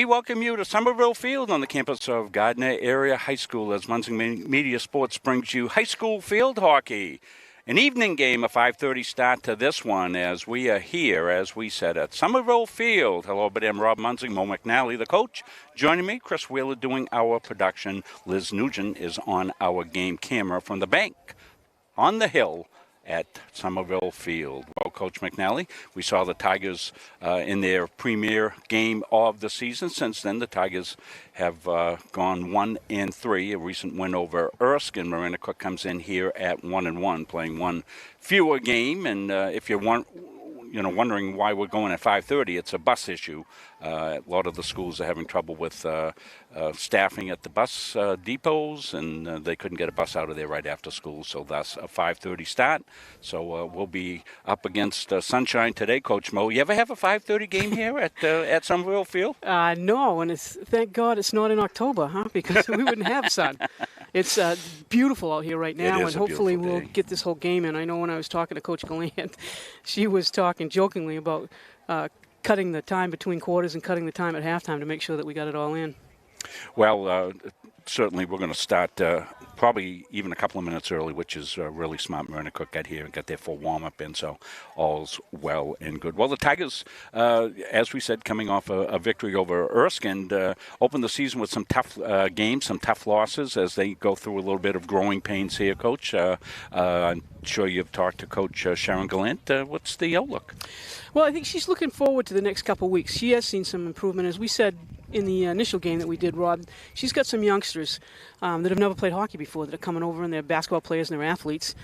welcome you to Somerville Field on the campus of Gardiner Area High School as Munson Media Sports brings you high school field hockey. An evening game, a 5:30 start to this one as we are here, as we said, at Somerville Field. Hello, but I'm Rob Munson, Mo McNally, the coach. Joining me, Chris Wheeler doing our production. Liz Nugent is on our game camera from the bank on the hill at Somerville Field. Well, Coach McNally, we saw the Tigers in their premier game of the season. Since then, the Tigers have gone 1-3, a recent win over Erskine. Maranacook comes in here at 1-1, playing one fewer game. And if you're wondering why we're going at 5:30, it's a bus issue. A lot of the schools are having trouble with staffing at the bus depots, and they couldn't get a bus out of there right after school, so that's a 5:30 start. So we'll be up against sunshine today, Coach Mo. You ever have a 5:30 game here at Somerville Field? No, and thank God it's not in October, huh? Because we wouldn't have sun. It's beautiful out here right now, and hopefully we'll get this whole game in. I know when I was talking to Coach Gallant, she was talking jokingly about cutting the time between quarters and cutting the time at halftime to make sure that we got it all in. Well, certainly we're going to start probably even a couple of minutes early, which is really smart. Maranacook got here and got their full warm-up in, so all's well and good. Well, the Tigers, as we said, coming off a victory over Erskine, opened the season with some tough games, some tough losses as they go through a little bit of growing pains here, Coach. I'm sure you've talked to Coach Sharon Gallant. What's the outlook? Well, I think she's looking forward to the next couple of weeks. She has seen some improvement. As we said in the initial game that we did, Rob, she's got some youngsters that have never played hockey before that are coming over, and they're basketball players and they're athletes.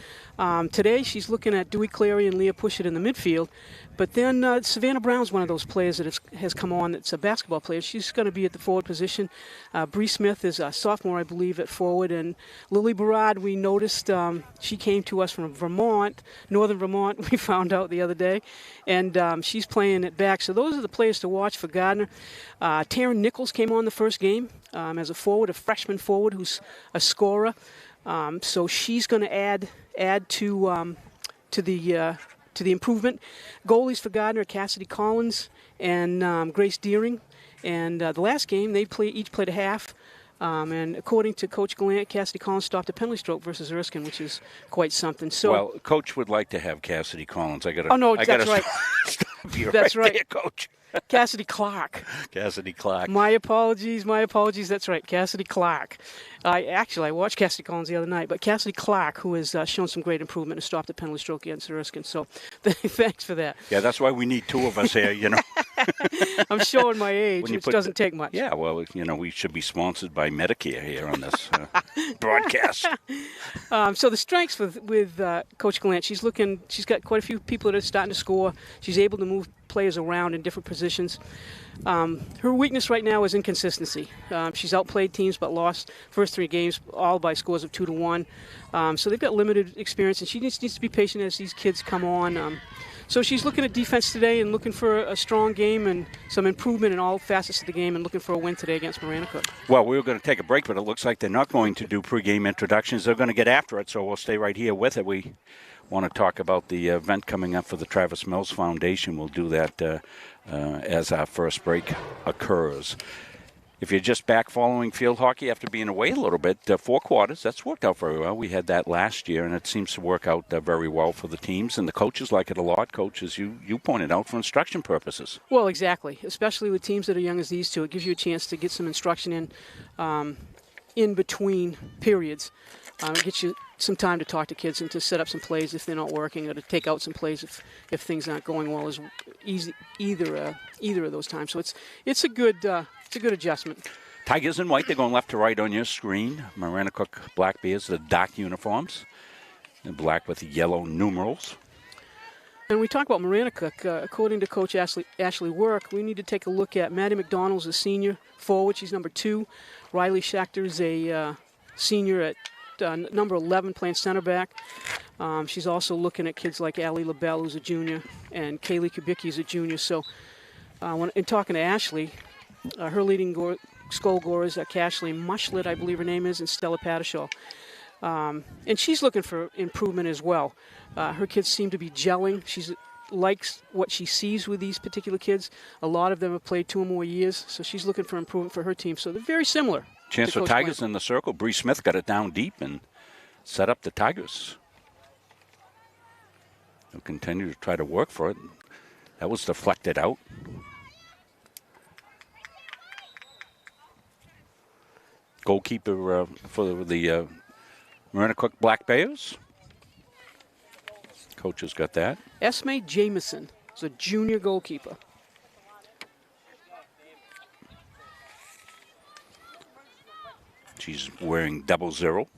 Today she's looking at Dewey Clary and Leah Pushett in the midfield, but then Savannah Brown's one of those players that has come on that's a basketball player. She's going to be at the forward position. Bree Smith is a sophomore, I believe, at forward, and Lily Barad, we noticed she came to us from Vermont, northern Vermont, we found out the other day, and she's playing it back. So those are the players to watch for Gardiner. Taryn Nichols came on the first game as a forward, a freshman forward who's a scorer. So she's going to add to the improvement. Goalies for Gardiner, Cassidy Collins and Grace Deering. And the last game, they each played a half. And according to Coach Gallant, Cassidy Collins stopped a penalty stroke versus Erskine, which is quite something. So, well, Coach would like to have Cassidy Collins. That's right. That's right, there, Coach. Cassidy Clark. Cassidy Clark. My apologies. That's right, Cassidy Clark. I watched Cassidy Collins the other night, but Cassidy Clark, who has shown some great improvement and stopped a penalty stroke against Erskine. So thanks for that. Yeah, that's why we need two of us here, I'm showing my age, which doesn't take much. Yeah, well, we should be sponsored by Medicare here on this broadcast. So the strengths with Coach Gallant, she's got quite a few people that are starting to score. She's able to move players around in different positions. Her weakness right now is inconsistency. She's outplayed teams but lost first three games all by scores of 2-1. So they've got limited experience, and she needs to be patient as these kids come on. So she's looking at defense today and looking for a strong game and some improvement in all facets of the game and looking for a win today against Maranacook. Well, we were going to take a break, but it looks like they're not going to do pregame introductions. They're going to get after it, so we'll stay right here with it. We want to talk about the event coming up for the Travis Mills Foundation. We'll do that as our first break occurs. If you're just back following field hockey after being away a little bit, 4 quarters, that's worked out very well. We had that last year, and it seems to work out very well for the teams, and the coaches like it a lot, coaches, you pointed out, for instruction purposes. Well, exactly, especially with teams that are young as these two. It gives you a chance to get some instruction in between periods. It gets you some time to talk to kids and to set up some plays if they're not working, or to take out some plays if things aren't going well as either of those times. So it's a good adjustment. Tigers in white, they're going left to right on your screen. Maranacook Black Bears, the dark uniforms, and black with yellow numerals. And we talk about Maranacook. According to Coach Ashley Work, we need to take a look at Maddie McDonald's a senior forward. She's number 2. Riley Schachter's a senior at number 11, playing center back. She's also looking at kids like Allie LaBelle, who's a junior, and Kaylee Kubicki is a junior. So in talking to Ashley, her leading goal scorers are Cashley Mushlet, I believe her name is, and Stella Pattershaw. And she's looking for improvement as well. Her kids seem to be gelling. She's likes what she sees with these particular kids. A lot of them have played 2 or more years, so she's looking for improvement for her team. So they're very similar. Chance for Tigers in the circle. Bree Smith got it down deep and set up the Tigers. They'll continue to try to work for it. That was deflected out. Goalkeeper for the Maranacook Black Bears. Coach has got that. Esme Jameson is a junior goalkeeper. She's wearing 00.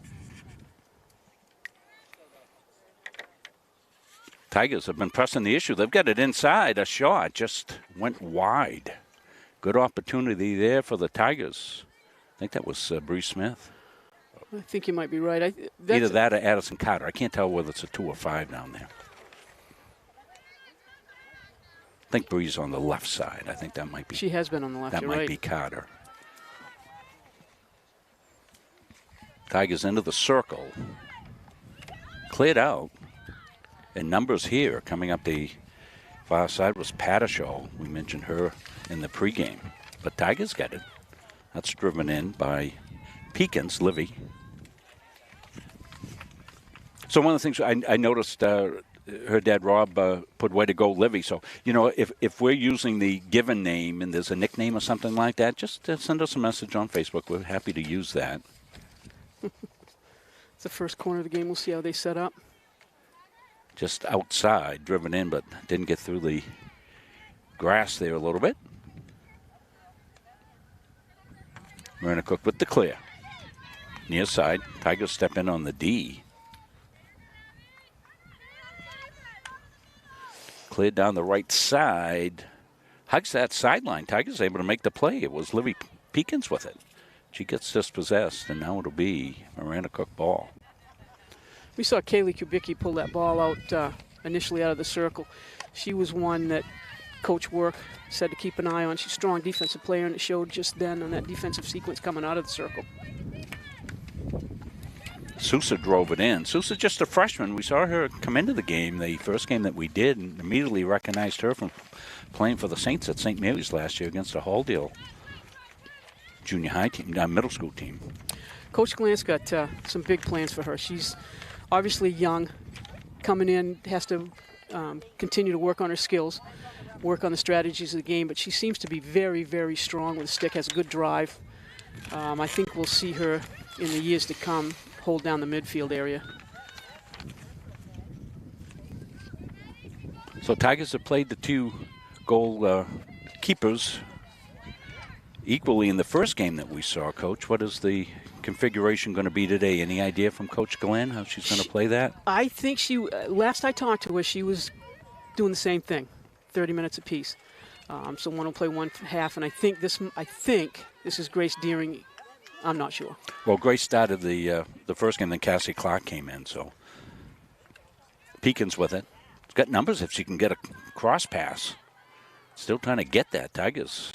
Tigers have been pressing the issue. They've got it inside. A shot just went wide. Good opportunity there for the Tigers. I think that was Bree Smith. I think you might be right. Either that or Addison Carter. I can't tell whether it's a 2 or 5 down there. I think Bree's on the left side. I think that might be. She has been on the left. That You're might right. be Carter. Tigers into the circle. Cleared out. And numbers here coming up the far side was Pattershaw. We mentioned her in the pregame. But Tigers got it. That's driven in by Peekins, Livy. So one of the things I noticed, her dad, Rob, put way to go, Livy. So, you know, if we're using the given name and there's a nickname or something like that, just send us a message on Facebook. We're happy to use that. It's the first corner of the game. We'll see how they set up. Just outside, driven in, but didn't get through the grass there a little bit. Maranacook with the clear. Near side. Tigers step in on the D. Cleared down the right side. Hugs that sideline. Tigers able to make the play. It was Livy Peekins with it. She gets dispossessed, and now it'll be Maranacook ball. We saw Kaylee Kubicki pull that ball out initially out of the circle. She was one that Coach Work said to keep an eye on. She's a strong defensive player, and it showed just then on that defensive sequence coming out of the circle. Sousa drove it in. Sousa just a freshman. We saw her come into the game, the first game that we did, and immediately recognized her from playing for the Saints at St. Mary's last year against a Halldale junior high team, middle school team. Coach Glantz got some big plans for her. She's obviously young, coming in, has to continue to work on her skills, work on the strategies of the game, but she seems to be very, very strong with the stick, has a good drive. I think we'll see her in the years to come hold down the midfield area. So Tigers have played the 2 goal keepers equally in the first game that we saw, Coach. What is the configuration going to be today? Any idea from Coach Glenn how she's going to play that? I think she, last I talked to her, she was doing the same thing, 30 minutes apiece. So one will play one half, and I think this is Grace Deering. I'm not sure. Well, Grace started the first game, then Cassie Clark came in, so Peekins with it. She's got numbers if she can get a cross pass. Still trying to get that. Tigers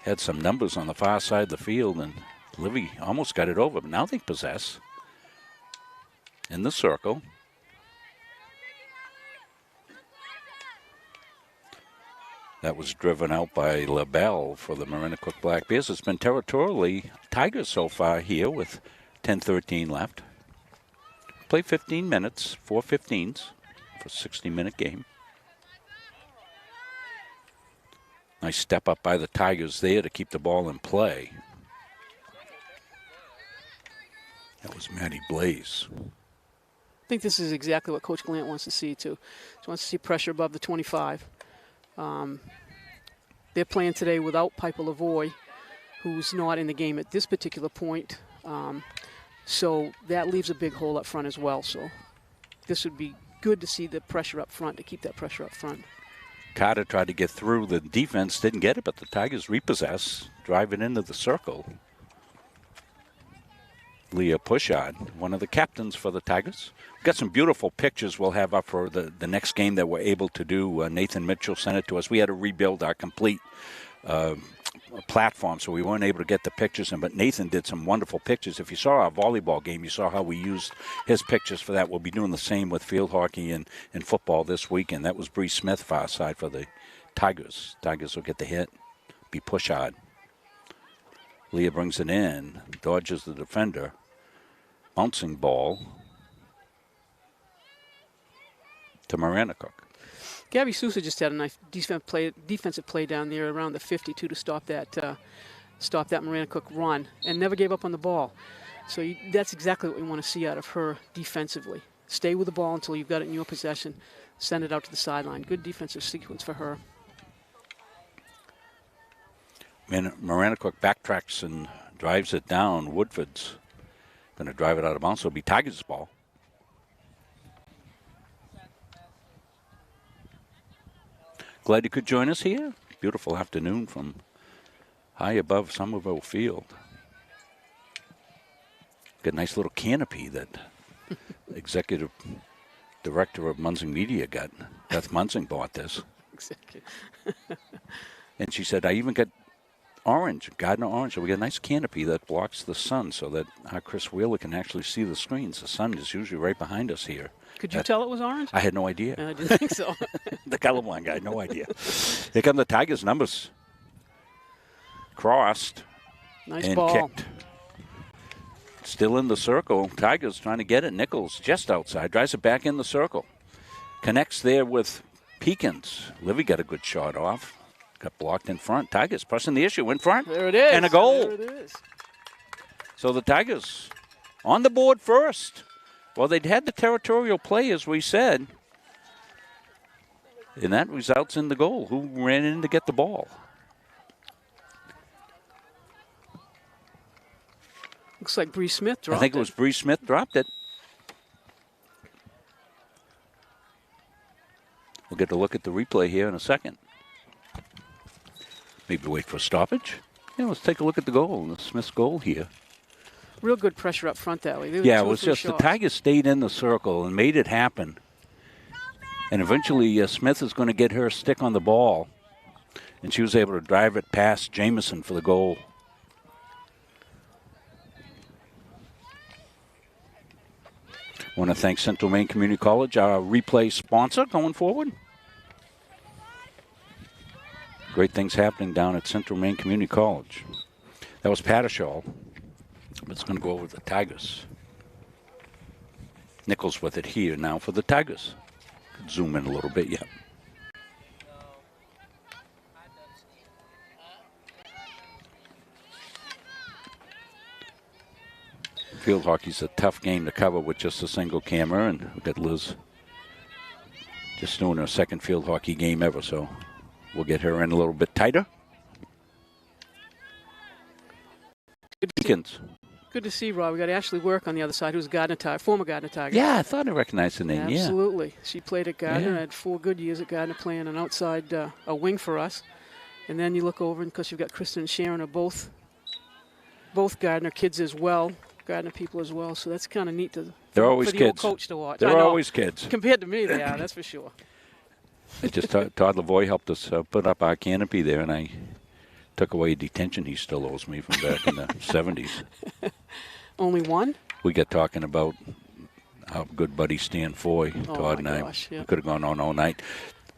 had some numbers on the far side of the field, and Livy almost got it over, but now they possess in the circle. That was driven out by LaBelle for the Maranacook Black Bears. It's been territorially Tigers so far here with 10:13 left. Play 15 minutes, 4 15s for a 60-minute game. Nice step up by the Tigers there to keep the ball in play. That was Maddie Blaze. I think this is exactly what Coach Glant wants to see, too. He wants to see pressure above the 25. They're playing today without Piper Lavoie, who's not in the game at this particular point. So that leaves a big hole up front as well. So this would be good to see the pressure up front, to keep that pressure up front. Carter tried to get through. The defense didn't get it, but the Tigers repossess, drive it into the circle. Leah Pushard, one of the captains for the Tigers. We've got some beautiful pictures we'll have up for the next game that we're able to do. Nathan Mitchell sent it to us. We had to rebuild our complete platform, so we weren't able to get the pictures in, but Nathan did some wonderful pictures. If you saw our volleyball game, you saw how we used his pictures for that. We'll be doing the same with field hockey and football this weekend. That was Bree Smith, far side for the Tigers. Tigers will get the hit, be push hard. Leah brings it in, dodges the defender. Bouncing ball to Maranacook. Gabby Sousa just had a nice defensive play down there around the 52 to stop that Maranacook run, and never gave up on the ball. So that's exactly what we want to see out of her defensively. Stay with the ball until you've got it in your possession. Send it out to the sideline. Good defensive sequence for her. Maranacook backtracks and drives it down. Woodford's going to drive it out of bounds, so it'll be Tigers' ball. Glad you could join us here. Beautiful afternoon from high above Somerville Field. Got a nice little canopy that executive director of Munzing Media got. Beth Munzing bought this. And she said, I even got orange, Gardiner orange. So we got a nice canopy that blocks the sun so that our Chris Wheeler can actually see the screens. The sun is usually right behind us here. Could you tell it was orange? I had no idea. I didn't think so. The colorblind guy, no idea. Here come the Tigers' numbers. Crossed. Nice and ball. Kicked. Still in the circle. Tigers trying to get it. Nichols just outside. Drives it back in the circle. Connects there with Peekins. Livy got a good shot off. Got blocked in front. Tigers pressing the issue in front. There it is. And a goal. There it is. So the Tigers on the board first. Well, they'd had the territorial play, as we said. And that results in the goal. Who ran in to get the ball? Looks like Bree Smith dropped it. I think it was Bree Smith dropped it. We'll get to look at the replay here in a second. Maybe wait for a stoppage. Yeah, let's take a look at the goal, the Smith's goal here. Real good pressure up front that way. Yeah, it was just the Tigers stayed in the circle and made it happen. And eventually Smith is going to get her stick on the ball. And she was able to drive it past Jamison for the goal. I want to thank Central Maine Community College, our replay sponsor going forward. Great things happening down at Central Maine Community College. That was Pattershall. It's going to go over the Tigers. Nichols with it here now for the Tigers. Zoom in a little bit, yeah. Field hockey's a tough game to cover with just a single camera, and we've got Liz just doing her second field hockey game ever, so we'll get her in a little bit tighter. Good to see, Rob. We got Ashley Work on the other side, who's a former Gardiner Tiger. Yeah, I thought I recognized the name. Absolutely. She played at Gardiner, Yeah. had 4 good years at Gardiner playing an outside a wing for us. And then you look over, and because you've got Kristen and Sharon are both Gardiner kids as well, Gardiner people as well. So that's kind of neat They're always for the kids. old coach to watch. They're always kids. Compared to me, they are, that's for sure. It's just Todd Lavoie helped us put up our canopy there, and I took away a detention he still owes me from back in the 70s. Only one? We got talking about our good buddy Stan Foy, Todd and I. Gosh, yeah. We could have gone on all night.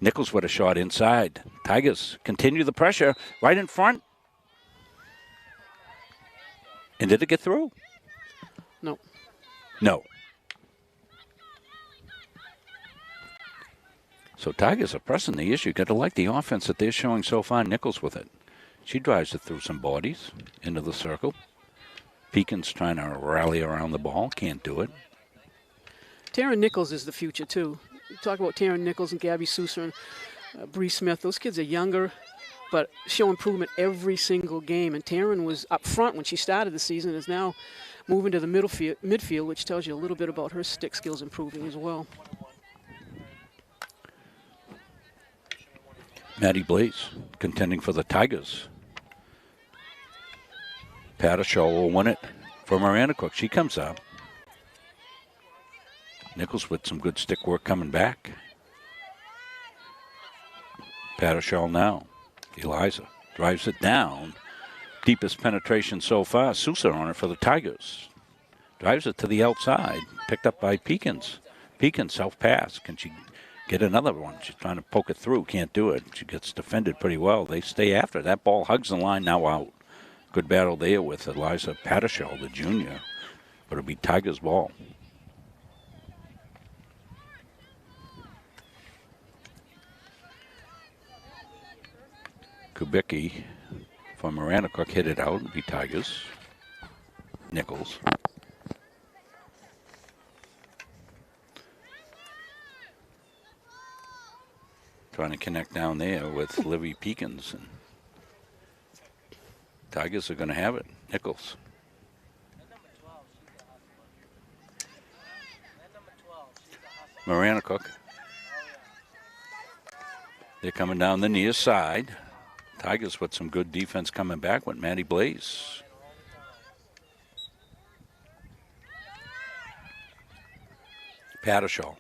Nichols with a shot inside. Tigers continue the pressure right in front. And did it get through? No. No. So Tigers are pressing the issue. Got to like the offense that they're showing so far. Nichols with it. She drives it through some bodies into the circle. Peekins trying to rally around the ball. Can't do it. Taryn Nichols is the future, too. You talk about Taryn Nichols and Gabby Sousa and Bree Smith. Those kids are younger, but show improvement every single game. And Taryn was up front when she started the season, is now moving to the midfield, which tells you a little bit about her stick skills improving as well. Maddie Blaze contending for the Tigers. Pattershaw will win it for Maranacook. She comes up. Nichols with some good stick work coming back. Pattershaw now. Eliza Drives it down. Deepest penetration so far. Sousa on it for the Tigers. Drives it to the outside. Picked up by Peekins. Peekins self-pass. Can she get another one? She's trying to poke it through. Can't do it. She gets defended pretty well. They stay after. That ball hugs the line, now out. Good battle there with Eliza Pattershall, the junior. But it'll be Tigers' ball. Kubicki from Maranacook hit it out. It'll be Tigers. Nichols. Trying to connect down there with Livy Peekins. And Tigers are going to have it. Nichols. Maranacook. They're coming down the near side. Tigers with some good defense coming back with Maddie Blaze. Pattershall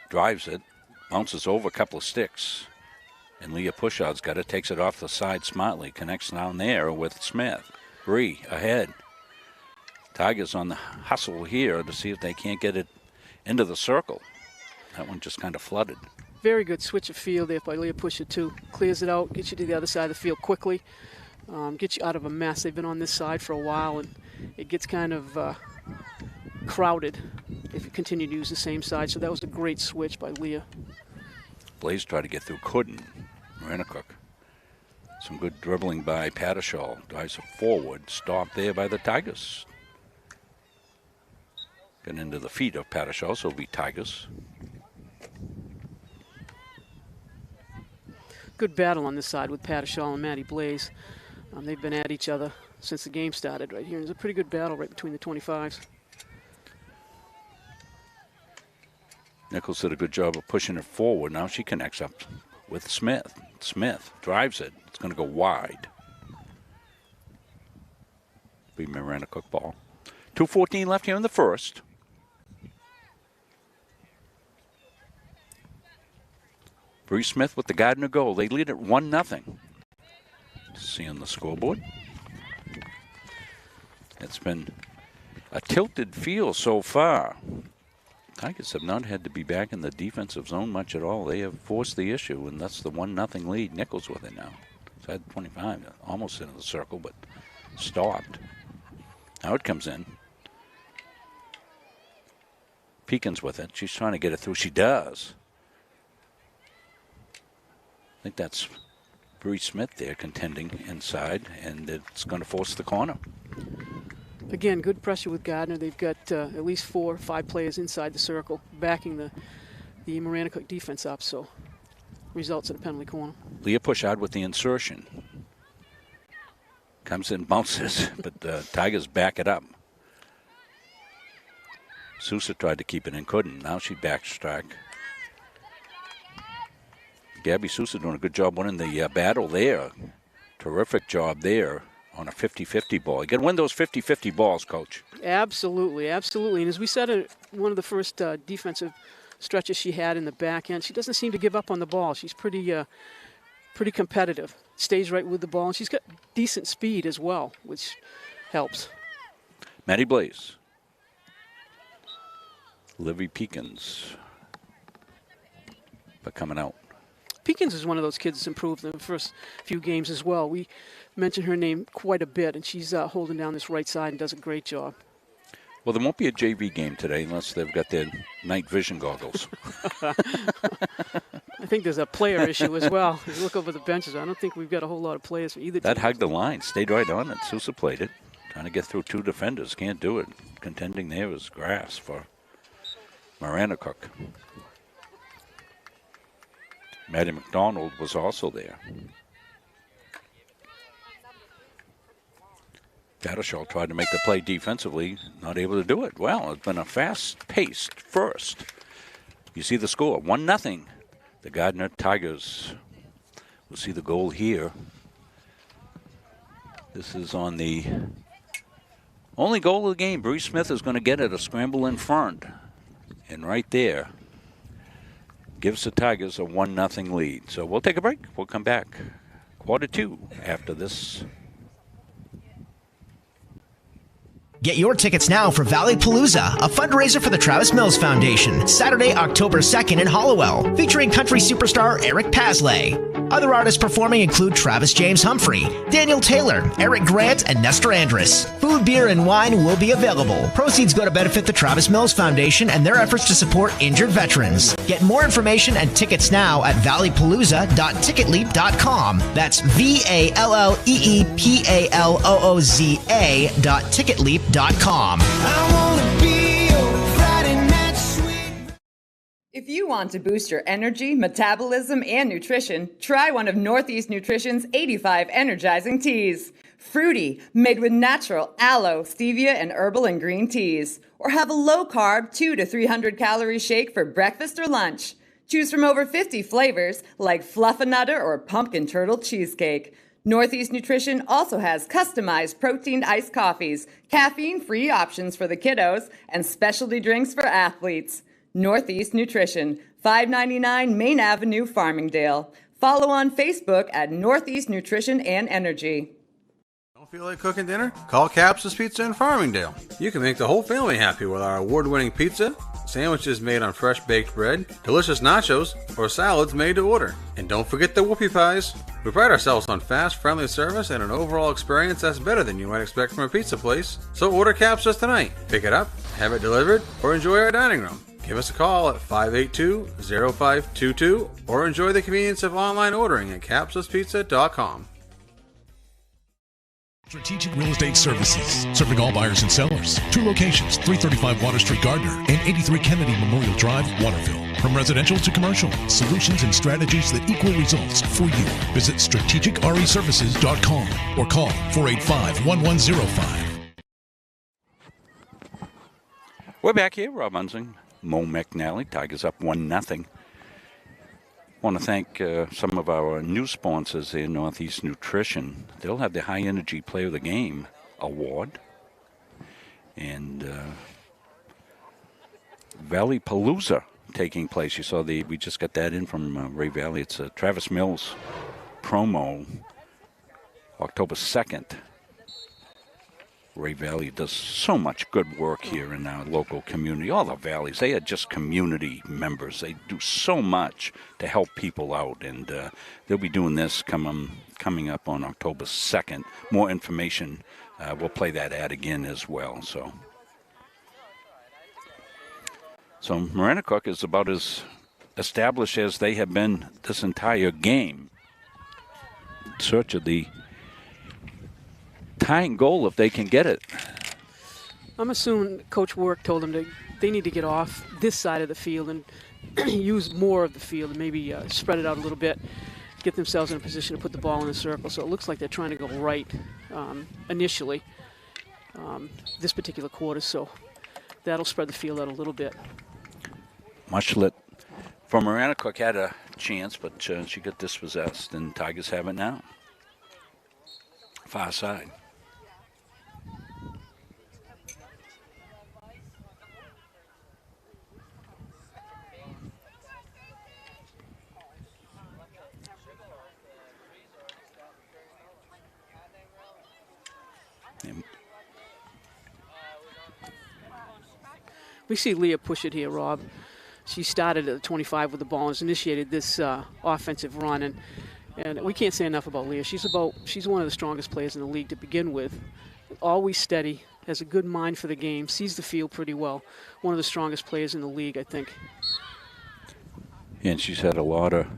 drives it, bounces over a couple of sticks, and Leah Pushard's got it, takes it off the side smartly, connects down there with Smith. Bree ahead. Tigers on the hustle here to see if they can't get it into the circle. That one just kind of flooded. Very good switch of field there by Leah Pusher, too. Clears it out, gets you to the other side of the field quickly, gets you out of a mess. They've been on this side for a while, and it gets kind of crowded if you continue to use the same side. So that was a great switch by Leah. Blaze tried to get through, couldn't. Maranacook. Some good dribbling by Pattershall. Drives it forward, stopped there by the Tigers. Getting into the feet of Pattershall, so it'll be Tigers. Good battle on this side with Pattershall and Maddie Blaze. They've been at each other since the game started right here. There's a pretty good battle right between the 25s. Nichols did a good job of pushing it forward. Now she connects up with Smith. Smith drives it. It's going to go wide. Be Maranacook ball. 2:14 left here in the first. Bree Smith with the Gardiner goal. They lead at 1-0. See on the scoreboard. It's been a tilted field so far. Tigers have not had to be back in the defensive zone much at all. They have forced the issue, and that's the 1-0 lead. Nichols with it now. Side 25, almost into the circle, but stopped. Now it comes in. Peekins with it. She's trying to get it through. She does. I think that's Bree Smith there contending inside, and it's going to force the corner. Again, good pressure with Gardiner. They've got at least 4 or 5 players inside the circle backing the Maranacook defense up, so results in a penalty corner. Leah Pushard with the insertion. Comes in, bounces, but the Tigers back it up. Sousa tried to keep it and couldn't. Now she backstrack. Gabby Sousa doing a good job winning the battle there. Terrific job there on a 50-50 ball. You got to win those 50-50 balls, Coach. Absolutely, absolutely. And as we said, one of the first defensive stretches she had in the back end, she doesn't seem to give up on the ball. She's pretty competitive. Stays right with the ball, and she's got decent speed as well, which helps. Maddie Blaze. Livy Peekins. But coming out. Peekins is one of those kids that's improved in the first few games as well. We mentioned her name quite a bit, and she's holding down this right side and does a great job. Well, there won't be a JV game today unless they've got their night vision goggles. I think there's a player issue as well. You look over the benches, I don't think we've got a whole lot of players for either team. That hugged the line, stayed right on it. Sousa played it, trying to get through 2 defenders. Can't do it. Contending there is grass for Maranacook. Maddie McDonald was also there. Pattershall tried to make the play defensively, not able to do it. Well, it's been a fast-paced first. You see the score, 1-0. The Gardiner Tigers will see the goal here. This is on the only goal of the game. Bree Smith is going to get it, a scramble in front. And right there, gives the Tigers a 1-0 lead. So we'll take a break. We'll come back quarter two after this. Get your tickets now for Valley Palooza, a fundraiser for the Travis Mills Foundation, Saturday, October 2nd in Hollowell, featuring country superstar Eric Paslay. Other artists performing include Travis James Humphrey, Daniel Taylor, Eric Grant, and Nestor Andrus. Food, beer, and wine will be available. Proceeds go to benefit the Travis Mills Foundation and their efforts to support injured veterans. Get more information and tickets now at valleypalooza.ticketleap.com. That's VALLEEPALOOZA.ticketleap.com. If you want to boost your energy, metabolism, and nutrition, try one of Northeast Nutrition's 85 energizing teas. Fruity, made with natural aloe, stevia, and herbal and green teas. Or have a low-carb 200 to 300 calorie shake for breakfast or lunch. Choose from over 50 flavors like Fluffernutter or Pumpkin Turtle Cheesecake. Northeast Nutrition also has customized protein iced coffees, caffeine-free options for the kiddos, and specialty drinks for athletes. Northeast Nutrition, 599 Main Avenue, Farmingdale. Follow on Facebook at Northeast Nutrition and Energy. Don't feel like cooking dinner? Call Capsa's Pizza in Farmingdale. You can make the whole family happy with our award-winning pizza, sandwiches made on fresh baked bread, delicious nachos, or salads made to order. And don't forget the whoopie pies. We pride ourselves on fast, friendly service and an overall experience that's better than you might expect from a pizza place. So order Capsa's tonight. Pick it up, have it delivered, or enjoy our dining room. Give us a call at 582-0522 or enjoy the convenience of online ordering at capsaspizza.com. Strategic Real Estate Services, serving all buyers and sellers. 2 locations, 335 Water Street, Gardiner, and 83 Kennedy Memorial Drive, Waterville. From residential to commercial, solutions and strategies that equal results for you. Visit strategicreservices.com or call 485-1105. We're back here, Rob Munzing, Mo McNally. Tigers up 1-0. Want to thank some of our new sponsors there, Northeast Nutrition. They'll have the High Energy Player of the Game award. And Valley Palooza taking place. You saw we just got that in from Ray Valley. It's a Travis Mills promo, October 2nd. Ray Valley does so much good work here in our local community. All the valleys, they are just community members. They do so much to help people out, and they'll be doing this coming up on October 2nd. More information, we'll play that ad again as well. So Maranacook is about as established as they have been this entire game. In search of the tying goal if they can get it. I'm assuming Coach Work told them they need to get off this side of the field and use more of the field and maybe spread it out a little bit, get themselves in a position to put the ball in the circle. So it looks like they're trying to go right initially this particular quarter. So that'll spread the field out a little bit. Mushlet from Maranacook had a chance, but she got dispossessed, and Tigers have it now. Far side. We see Leah push it here, Rob. She started at the 25 with the ball and has initiated this offensive run, and we can't say enough about Leah. She's one of the strongest players in the league to begin with. Always steady, has a good mind for the game, sees the field pretty well. One of the strongest players in the league, I think. And she's had a lot of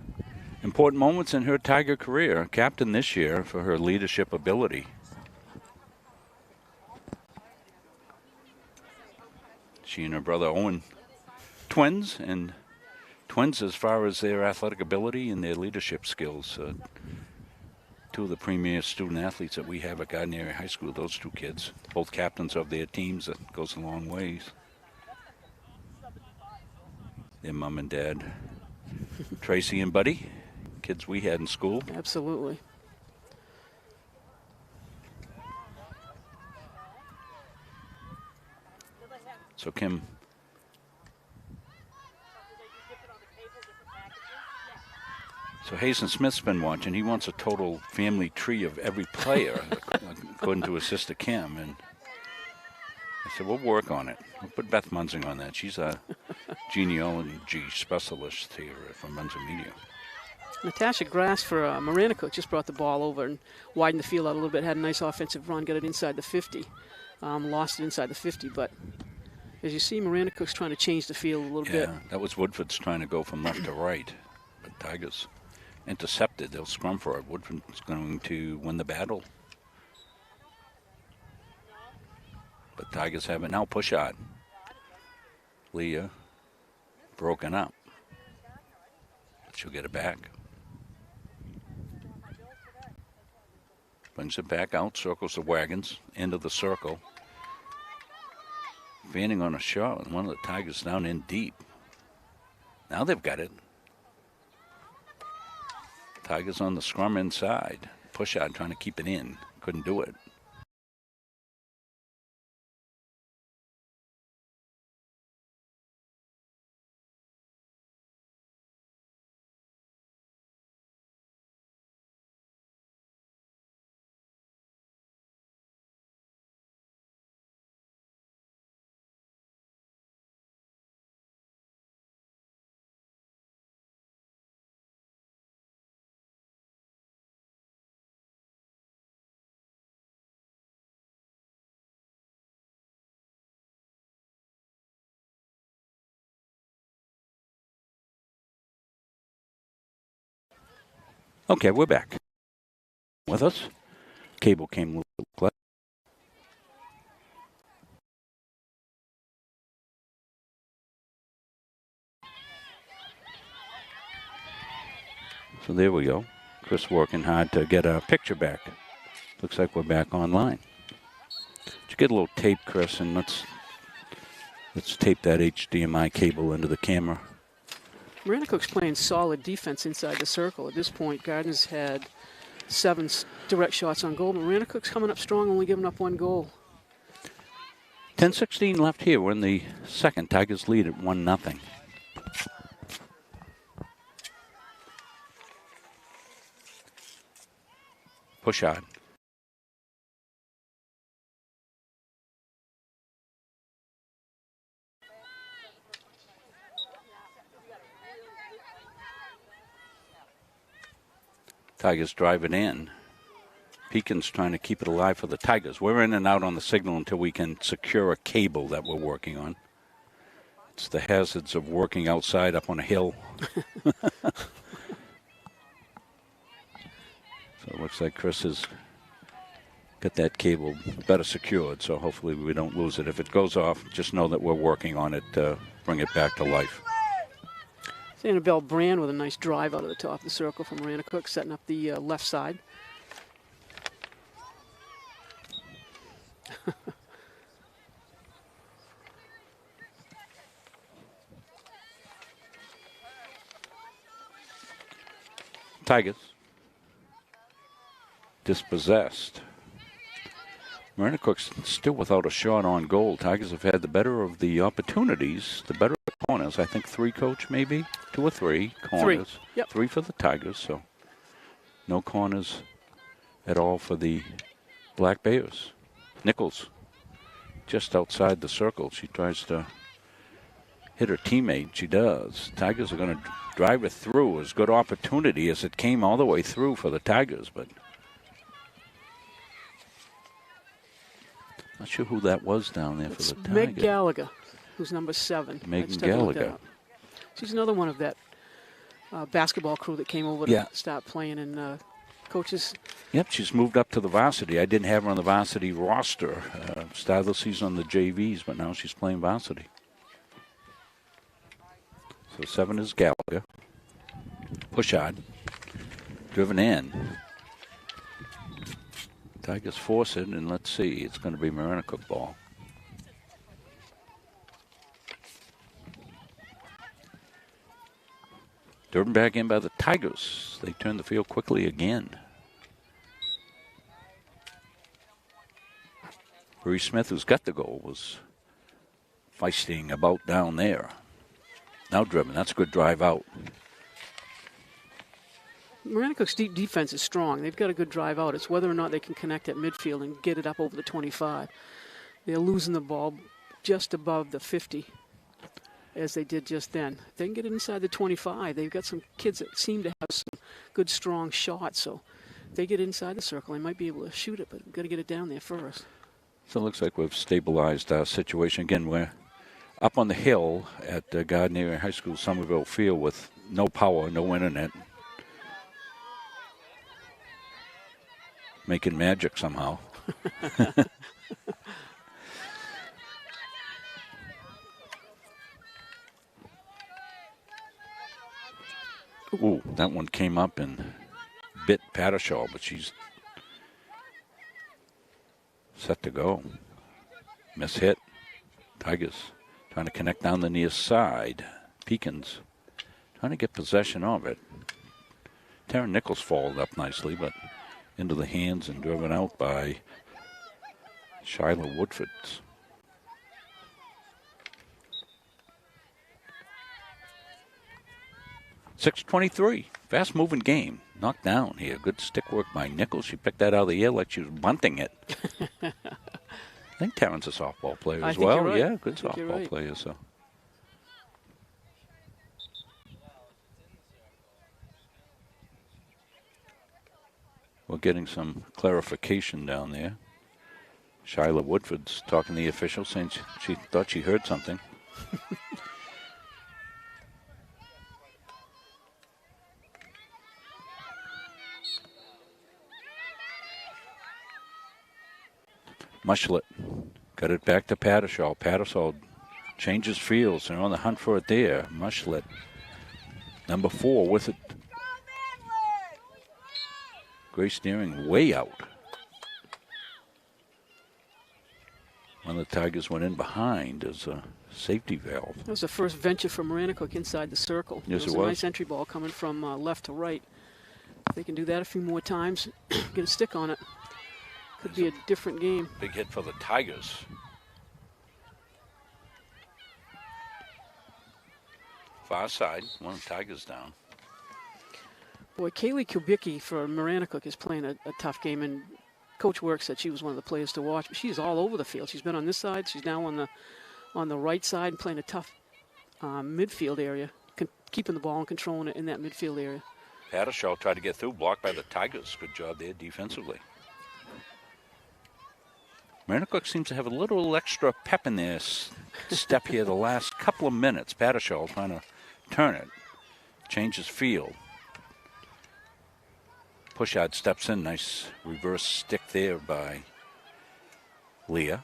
important moments in her Tiger career. Captain this year for her leadership ability. She and her brother Owen, twins as far as their athletic ability and their leadership skills. Two of the premier student athletes that we have at Gardiner High School, those two kids, both captains of their teams. That goes a long ways. Their mom and dad, Tracy and Buddy, kids we had in school. Absolutely. So Kim, So Hazen Smith's been watching. He wants a total family tree of every player, according to his sister Kim. And I said, we'll work on it. We'll put Beth Munzing on that. She's a genealogy specialist here from Munzing Media. Natasha Grass for Maranacook just brought the ball over and widened the field out a little bit. Had a nice offensive run, got it inside the 50. Lost it inside the 50, but as you see, Maranacook's trying to change the field a little bit. Yeah, that was Woodford's trying to go from left to right. But Tigers intercepted. They'll scrum for it. Woodford's going to win the battle. But Tigers have it now. Push out. Leah broken up. But she'll get it back. Brings it back out. Circles the wagons. End of the circle. Fanning on a shot with one of the Tigers down in deep. Now they've got it. Tigers on the scrum inside. Push out trying to keep it in. Couldn't do it. Okay, we're back. With us, cable came a little close. So there we go. Chris working hard to get a picture back. Looks like we're back online. Did you get a little tape, Chris, and let's tape that HDMI cable into the camera. Maranacook's playing solid defense inside the circle. At this point, Gardiner's had 7 direct shots on goal. Maranacook's coming up strong, only giving up 1 goal. 10:16 left here. We're in the second. Tigers lead at 1-0. Push out. Tigers drive it in. Pekin's trying to keep it alive for the Tigers. We're in and out on the signal until we can secure a cable that we're working on. It's the hazards of working outside up on a hill. So it looks like Chris has got that cable better secured, so hopefully we don't lose it. If it goes off, just know that we're working on it to bring it back to life. Annabelle Brand with a nice drive out of the top of the circle from Maranacook, setting up the left side. Tigers dispossessed. Maranacook's still without a shot on goal. Tigers have had the better of the opportunities, the better corners. I think 3, Coach, maybe 2 or 3 corners. 3. Yep. 3 for the Tigers, so no corners at all for the Black Bears. Nichols just outside the circle. She tries to hit her teammate. She does. Tigers are going to drive it through. As good opportunity as it came all the way through for the Tigers, but not sure who that was down there for the Tigers. Meg Gallagher, who's number 7. Megan Gallagher. She's another one of that basketball crew that came over to start playing, and coaches. Yep, she's moved up to the varsity. I didn't have her on the varsity roster. Start of the season on the JVs, but now she's playing varsity. So 7 is Gallagher. Push out. Driven in. Tigers force it, and let's see. It's going to be Maranacook ball. Driven back in by the Tigers. They turn the field quickly again. Bree Smith, who's got the goal, was feisting about down there. Now driven. That's a good drive out. Maranacook's deep defense is strong. They've got a good drive out. It's whether or not they can connect at midfield and get it up over the 25. They're losing the ball just above the 50, as they did just then. If they can get it inside the 25, they've got some kids that seem to have some good, strong shots. So if they get inside the circle, they might be able to shoot it, but we've got to get it down there first. So it looks like we've stabilized our situation. Again, we're up on the hill at Gardiner High School, Somerville Field, with no power, no internet. Making magic somehow. Ooh, that one came up and bit Pattershaw, but she's set to go. Miss hit. Tigers trying to connect down the near side. Peekins trying to get possession of it. Taryn Nichols followed up nicely, but into the hands and driven out by Shyla Woodfords. .623, fast-moving game. Knocked down here. Good stick work by Nichols. She picked that out of the air like she was bunting it. I think Taryn's a softball player as well. Right. Yeah, good softball player. So. We're getting some clarification down there. Shyla Woodford's talking to the official, saying she thought she heard something. Mushlet got it back to Pattershaw. Pattershaw changes fields. They're on the hunt for it there. Mushlet, number 4, with it. Great steering way out. One of the Tigers went in behind as a safety valve. That was the first venture for Maranacook inside the circle. Yes, it was a nice entry ball coming from left to right. If they can do that a few more times, get a stick on it. Could be a different game. Big hit for the Tigers. Far side, one of the Tigers down. Boy, Kaylee Kubicki for Maranacook is playing a tough game, and Coach Work said she was one of the players to watch. But she's all over the field. She's been on this side. She's now on the right side and playing a tough midfield area, keeping the ball and controlling it in that midfield area. Pattershaw tried to get through, blocked by the Tigers. Good job there defensively. Maranacook seems to have a little extra pep in their step here the last couple of minutes. Pattershaw trying to turn it, changes field. Pushard steps in, nice reverse stick there by Leah.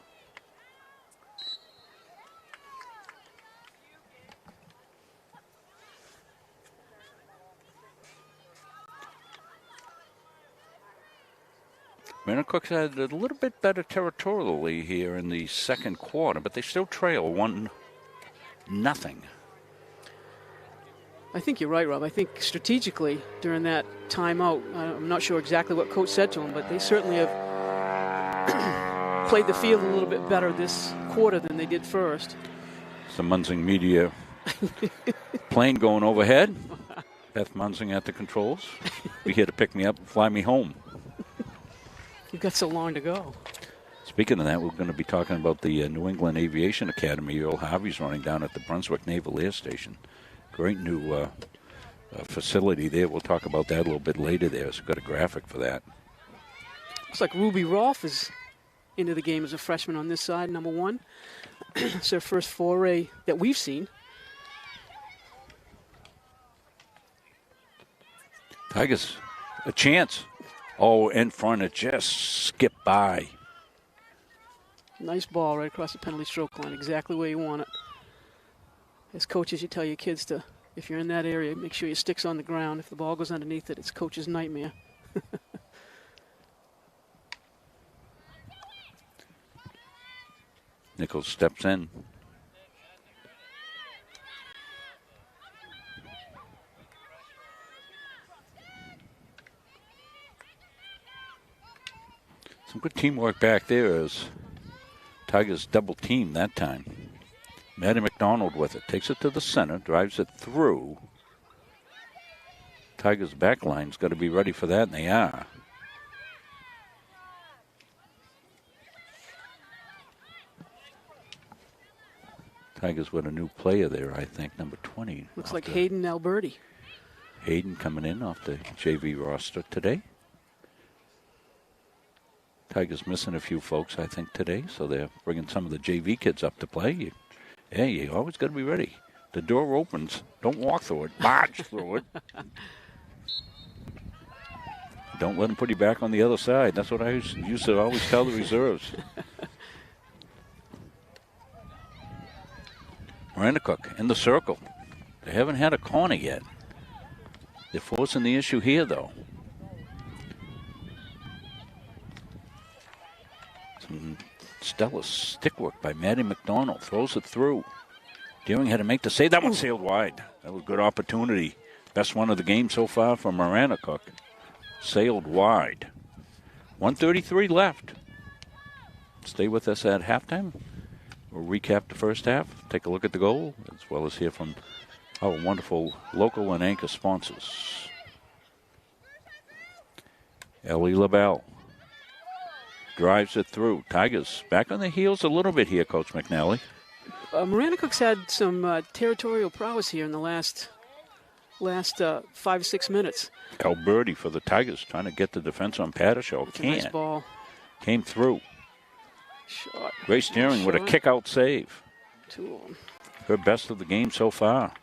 Maranacook had a little bit better territorially here in the second quarter, but they still trail 1-0. I think you're right, Rob. I think strategically during that timeout, I'm not sure exactly what Coach said to them, but they certainly have played the field a little bit better this quarter than they did first. Some Munzing Media plane going overhead. Beth Munzing at the controls. Be here to pick me up and fly me home. You've got so long to go. Speaking of that, we're going to be talking about the New England Aviation Academy Earl Harvey's running down at the Brunswick Naval Air Station. Great new facility there. We'll talk about that a little bit later there. So we've got a graphic for that. Looks like Ruby Rolfe is into the game as a freshman on this side, number 1. It's their first foray that we've seen. Tigers, a chance. Oh, in front, it just skipped by. Nice ball right across the penalty stroke line, exactly where you want it. As coaches, you tell your kids to, if you're in that area, make sure your stick's on the ground. If the ball goes underneath it, it's coach's nightmare. Nichols steps in. Some good teamwork back there as Tigers double team that time. Maddie McDonald with it. Takes it to the center, drives it through. Tigers' back line's got to be ready for that, and they are. Tigers with a new player there, I think, number 20. Looks like Hayden Alberti. Hayden coming in off the JV roster today. Tigers missing a few folks, I think, today, so they're bringing some of the JV kids up to play. You always got to be ready. The door opens. Don't walk through it. Barge through it. Don't let them put you back on the other side. That's what I used to always tell the reserves. Maranacook in the circle. They haven't had a corner yet. They're forcing the issue here, though. Some stellar stick work by Maddie McDonald. Throws it through. Deering had to make the save. That one sailed wide. That was a good opportunity. Best one of the game so far for Maranacook. Sailed wide. 1:33 left. Stay with us at halftime. We'll recap the first half, take a look at the goal, as well as hear from our wonderful local and anchor sponsors. Ellie LaBelle drives it through. Tigers back on the heels a little bit here, Coach McNally. Maranacook's had some territorial prowess here in the last 5 or 6 minutes. Alberti for the Tigers trying to get the defense on Pattershaw. Nice ball. Came through. Shot. Grace Deering with a kick-out save. 2 of them. Her best of the game so far.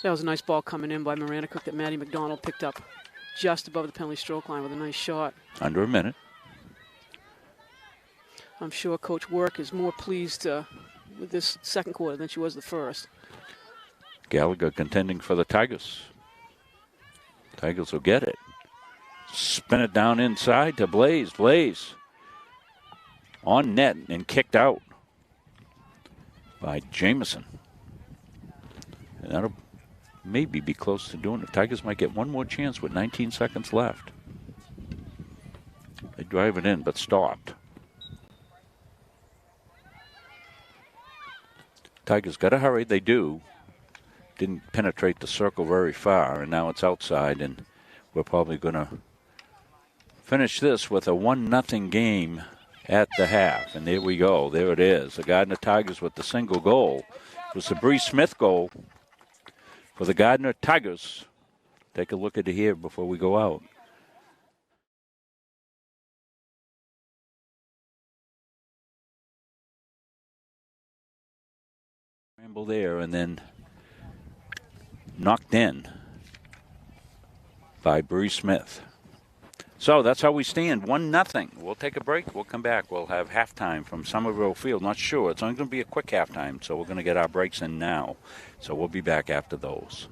That was a nice ball coming in by Maranacook that Maddie McDonald picked up just above the penalty stroke line with a nice shot. Under a minute. I'm sure Coach Work is more pleased with this second quarter than she was the first. Gallagher contending for the Tigers. Tigers will get it. Spin it down inside to Blaze. Blaze on net and kicked out by Jameson. And that'll maybe be close to doing it. Tigers might get one more chance with 19 seconds left. They drive it in, but stopped. Tigers got to hurry. They do. Didn't penetrate the circle very far, and now it's outside, and we're probably going to finish this with a 1-0 game at the half. And there we go. There it is. The Gardiner Tigers with the single goal. It was the Bree Smith goal for the Gardiner Tigers. Take a look at it here before we go out. Scramble there and then knocked in by Bree Smith. So that's how we stand, 1-0. We'll take a break. We'll come back. We'll have halftime from Somerville Field. Not sure. It's only going to be a quick halftime, so we're going to get our breaks in now. So we'll be back after those.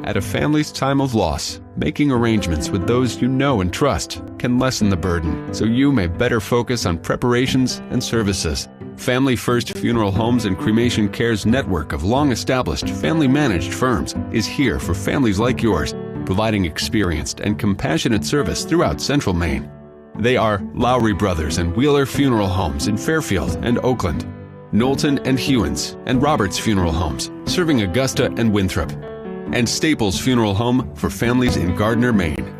At a family's time of loss, making arrangements with those you know and trust can lessen the burden, so you may better focus on preparations and services. Family First Funeral Homes and Cremation Care's network of long-established, family-managed firms is here for families like yours, providing experienced and compassionate service throughout Central Maine. They are Lowry Brothers and Wheeler Funeral Homes in Fairfield and Oakland, Knowlton and Hewins and Roberts Funeral Homes, serving Augusta and Winthrop, and Staples Funeral Home for families in Gardiner, Maine.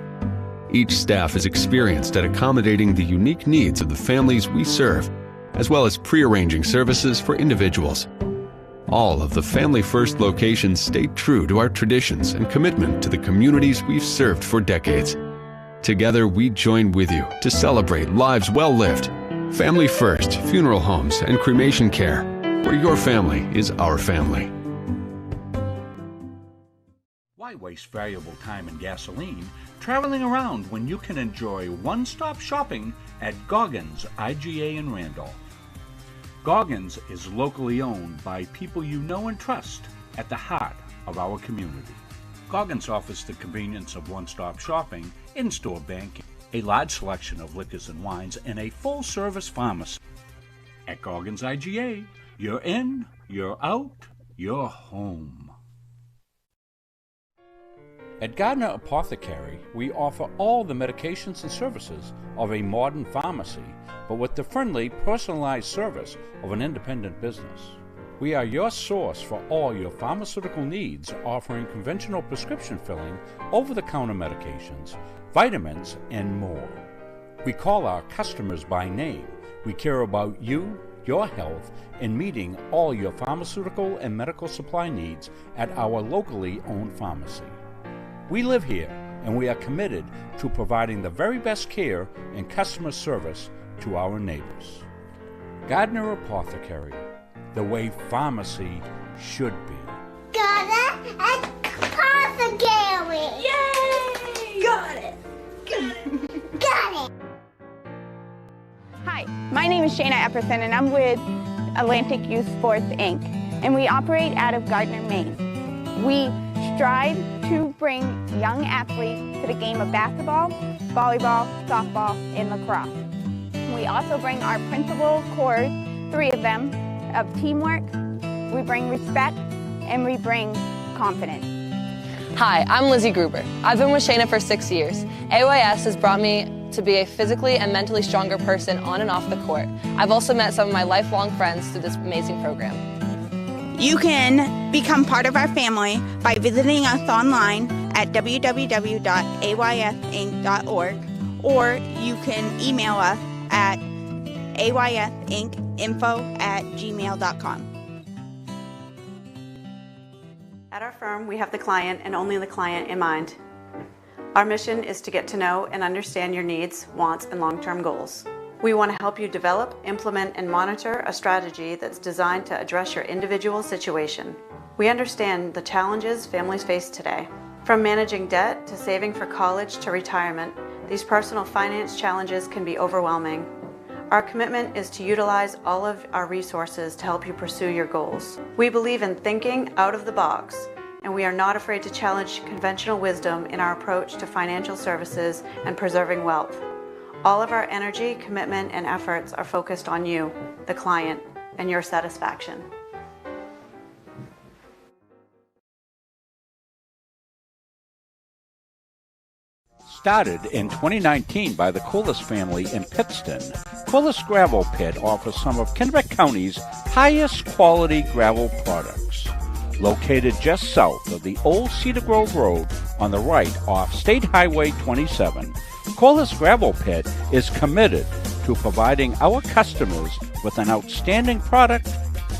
Each staff is experienced at accommodating the unique needs of the families we serve, as well as pre-arranging services for individuals. All of the Family First locations stay true to our traditions and commitment to the communities we've served for decades. Together, we join with you to celebrate lives well lived. Family First Funeral Homes and Cremation Care, where your family is our family. Why waste valuable time and gasoline traveling around when you can enjoy one-stop shopping at Goggins IGA in Randolph? Goggins is locally owned by people you know and trust at the heart of our community. Goggins offers the convenience of one-stop shopping, in-store banking, a large selection of liquors and wines, and a full-service pharmacy. At Goggins IGA, you're in, you're out, you're home. At Gardiner Apothecary, we offer all the medications and services of a modern pharmacy, but with the friendly, personalized service of an independent business. We are your source for all your pharmaceutical needs, offering conventional prescription filling, over-the-counter medications, vitamins, and more. We call our customers by name. We care about you, your health, and meeting all your pharmaceutical and medical supply needs at our locally owned pharmacy. We live here, and we are committed to providing the very best care and customer service to our neighbors. Gardiner Apothecary, the way pharmacy should be. Gardiner Apothecary! Yay! Got it! Got it! Hi, my name is Shayna Epperson, and I'm with Atlantic Youth Sports, Inc., and we operate out of Gardiner, Maine. We strive to bring young athletes to the game of basketball, volleyball, softball, and lacrosse. We also bring our principal core, 3 of them, of teamwork, we bring respect, and we bring confidence. Hi, I'm Lizzie Gruber. I've been with Shayna for 6 years. AYS has brought me to be a physically and mentally stronger person on and off the court. I've also met some of my lifelong friends through this amazing program. You can become part of our family by visiting us online at www.aysinc.org, or you can email us at aysincinfo@gmail.com. At our firm, we have the client and only the client in mind. Our mission is to get to know and understand your needs, wants, and long-term goals. We want to help you develop, implement, and monitor a strategy that's designed to address your individual situation. We understand the challenges families face today. From managing debt to saving for college to retirement, these personal finance challenges can be overwhelming. Our commitment is to utilize all of our resources to help you pursue your goals. We believe in thinking out of the box, and we are not afraid to challenge conventional wisdom in our approach to financial services and preserving wealth. All of our energy, commitment, and efforts are focused on you, the client, and your satisfaction. Started in 2019 by the Corliss family in Pittston, Corliss Gravel Pit offers some of Kennebec County's highest quality gravel products. Located just south of the old Cedar Grove Road on the right off State Highway 27, Corliss Gravel Pit is committed to providing our customers with an outstanding product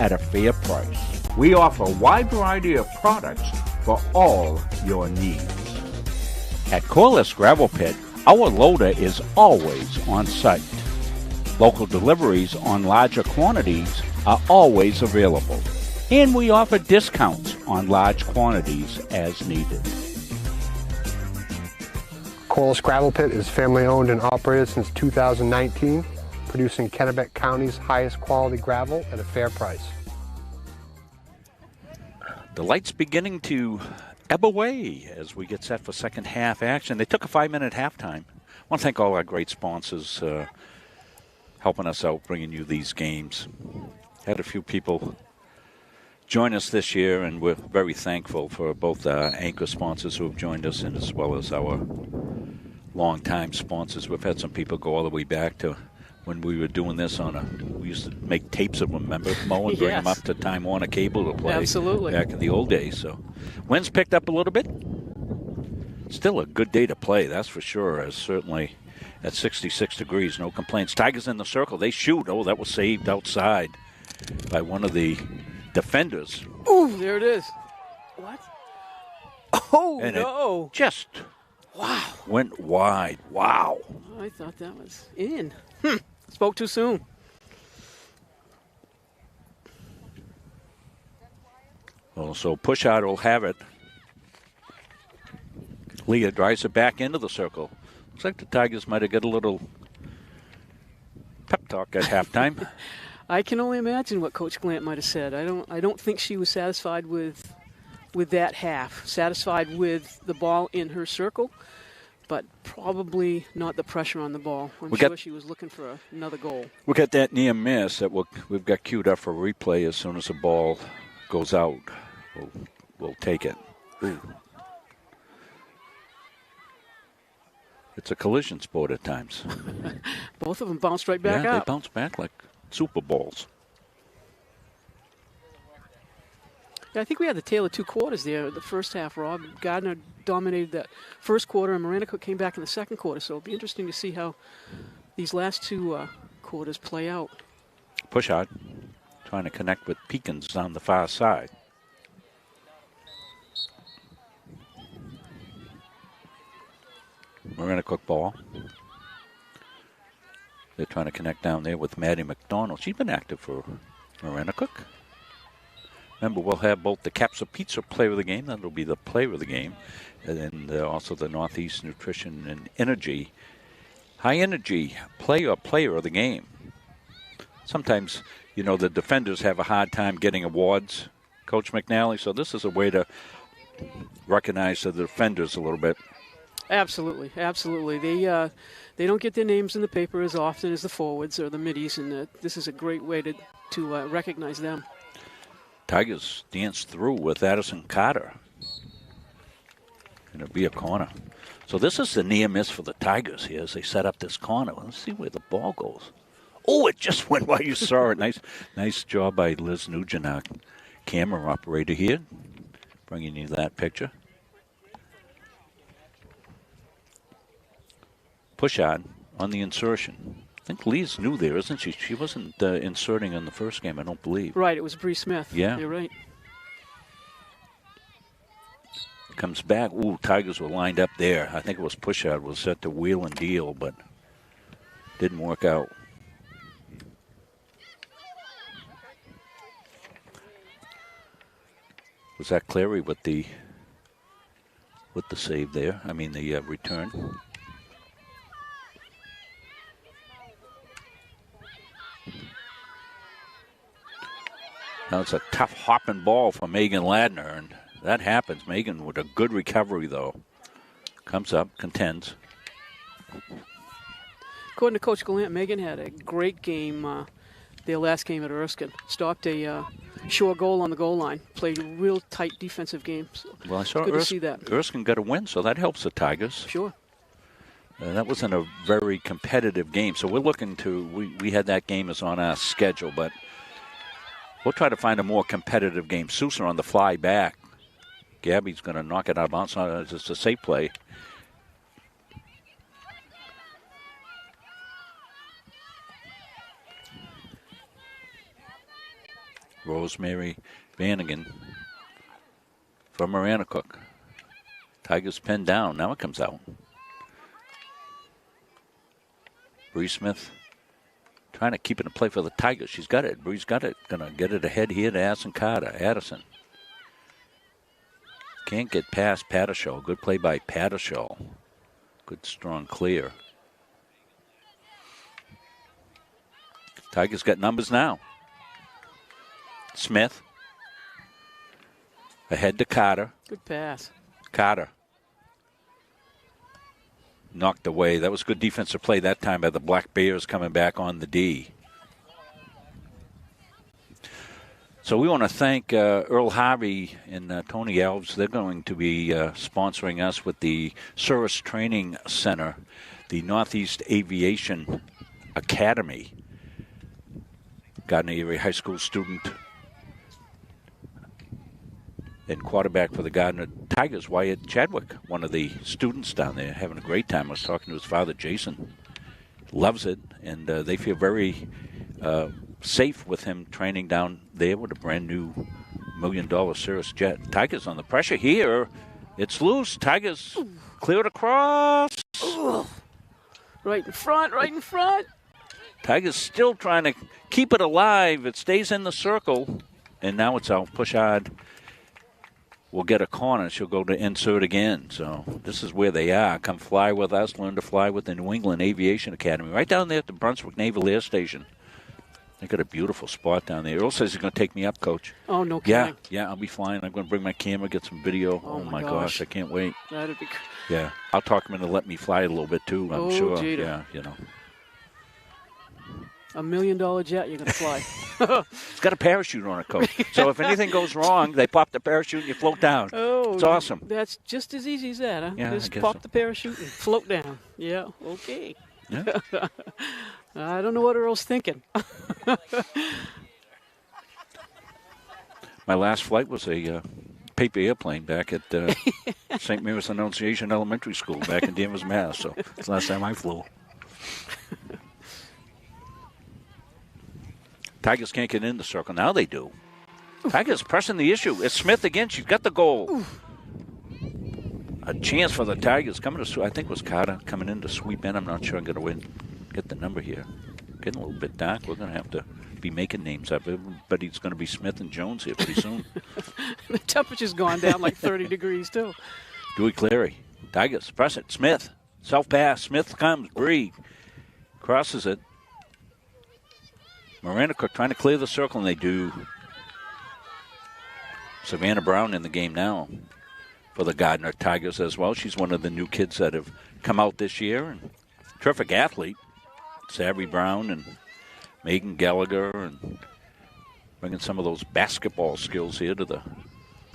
at a fair price. We offer a wide variety of products for all your needs. At Corliss Gravel Pit, our loader is always on site. Local deliveries on larger quantities are always available, and we offer discounts on large quantities as needed. Corliss Gravel Pit is family owned and operated since 2019, producing Kennebec County's highest quality gravel at a fair price. The light's beginning to ebb away as we get set for second half action. They took a 5-minute halftime. I want to thank all our great sponsors helping us out, bringing you these games. Had a few people join us this year, and we're very thankful for both our anchor sponsors who have joined us and as well as our longtime sponsors. We've had some people go all the way back to when we were doing this we used to make tapes of them, remember, Mo, and bring them up to Time Warner Cable to play. Absolutely. Back in the old days. So, wind's picked up a little bit. Still a good day to play, that's for sure. As certainly at 66 degrees, no complaints. Tigers in the circle, they shoot. Oh, that was saved outside by one of the defenders. Ooh, there it is. What? Oh, and no. It just went wide. Wow. I thought that was in. Spoke too soon. Well, so push out will have it. Leah drives it back into the circle. Looks like the Tigers might have got a little pep talk at halftime. I can only imagine what Coach Glant might have said. I don't think she was satisfied with that half. Satisfied with the ball in her circle, but probably not the pressure on the ball. I'm sure she was looking for another goal. We got that near miss that we've got queued up for replay. As soon as the ball goes out, we'll take it. Ooh. It's a collision sport at times. Both of them bounced right back up. Yeah, they bounce back like Super Bowls. Yeah, I think we had the tale of two quarters there. The first half, Rob. Gardiner dominated that first quarter, and Maranacook came back in the second quarter. So it'll be interesting to see how these last two quarters play out. Pushard trying to connect with Peekins on the far side. Maranacook ball. They're trying to connect down there with Maddie McDonald. She's been active for Maranacook. Remember, we'll have both the Capsa Pizza player of the game. That'll be the player of the game. And then also the Northeast Nutrition and Energy. High energy player of the game. Sometimes, you know, the defenders have a hard time getting awards, Coach McNally. So this is a way to recognize the defenders a little bit. Absolutely, absolutely. They don't get their names in the paper as often as the forwards or the middies, and this is a great way to recognize them. Tigers dance through with Addison Carter. It'll be a corner. So this is the near miss for the Tigers here as they set up this corner. Let's see where the ball goes. Oh, it just went while you saw it. Nice job by Liz Nugent, our camera operator here, bringing you that picture. Pushard on the insertion. I think Lee's new there, isn't she? She wasn't inserting in the first game, I don't believe. Right, it was Bree Smith. Yeah. You're right. Comes back. Ooh, Tigers were lined up there. I think it was Pushard was set to wheel and deal, but didn't work out. Was that Clary with the save there? I mean the return. Now it's a tough hopping ball for Megan Ladner, and that happens. Megan with a good recovery, though. Comes up, contends. According to Coach Gallant, Megan had a great game, their last game at Erskine. Stopped a short goal on the goal line. Played a real tight defensive game. So well, I saw good to see that. Erskine got a win, so that helps the Tigers. Sure. That wasn't a very competitive game, so we're looking to, we had that game as on our schedule, but we'll try to find a more competitive game. Sousa on the fly back. Gabby's going to knock it out of bounds. It's a safe play. Rosemary Vanagan from Maranacook. Tigers pinned down. Now it comes out. Bree Smith trying to keep it in play for the Tigers. She's got it. Bree's got it. Going to get it ahead here to Addison Carter. Addison. Can't get past Pattershaw. Good play by Pattershaw. Good strong clear. Tigers got numbers now. Smith. Ahead to Carter. Good pass. Carter. Knocked away. That was good defensive play that time by the Black Bears coming back on the D. So we want to thank Earl Harvey and Tony Alves. They're going to be sponsoring us with the Service Training Center, the Northeast Aviation Academy. Gardiner Area High School student and quarterback for the Gardiner Tigers, Wyatt Chadwick, one of the students down there, having a great time. I was talking to his father, Jason. Loves it, and they feel very safe with him training down there with a brand new $1 million Cirrus jet. Tigers on the pressure here. It's loose. Tigers cleared across. Ooh. Right in front, right in front. Tigers still trying to keep it alive. It stays in the circle, and now it's out. Pushard will get a corner. She'll go to insert again. So this is where they are. Come fly with us. Learn to fly with the New England Aviation Academy. Right down there at the Brunswick Naval Air Station. They got a beautiful spot down there. Earl says he's going to take me up, Coach. Oh, no kidding. Yeah, I'll be flying. I'm going to bring my camera, get some video. Oh my gosh, I can't wait. That'd be Yeah, I'll talk him into let me fly a little bit, too, I'm sure. Jeter. Yeah, you know. $1 million jet you're going to fly. It's got a parachute on it, Coach. So if anything goes wrong, they pop the parachute and you float down. Oh, it's awesome. That's just as easy as that, huh? Yeah, Just I guess pop so. the parachute and float down. Yeah, okay. Yeah. I don't know what Earl's thinking. My last flight was a paper airplane back at St. Mary's Annunciation Elementary School back in Danvers, Mass. So it's the last time I flew. Tigers can't get in the circle. Now they do. Tigers pressing the issue. It's Smith again. She's got the goal. Oof. A chance for the Tigers coming to. I think it was Carter coming in to sweep in. I'm not sure I'm going to win. Get the number here. Getting a little bit dark. We're going to have to be making names up. Everybody's going to be Smith and Jones here pretty soon. The temperature's gone down like 30 degrees, too. Dewey Cleary. Tigers, press it. Smith. Self-pass. Smith comes. Bree. Crosses it. Maranacook trying to clear the circle, and they do. Savannah Brown in the game now for the Gardiner Tigers as well. She's one of the new kids that have come out this year. And terrific athlete. Savvy Brown and Megan Gallagher, and bringing some of those basketball skills here to the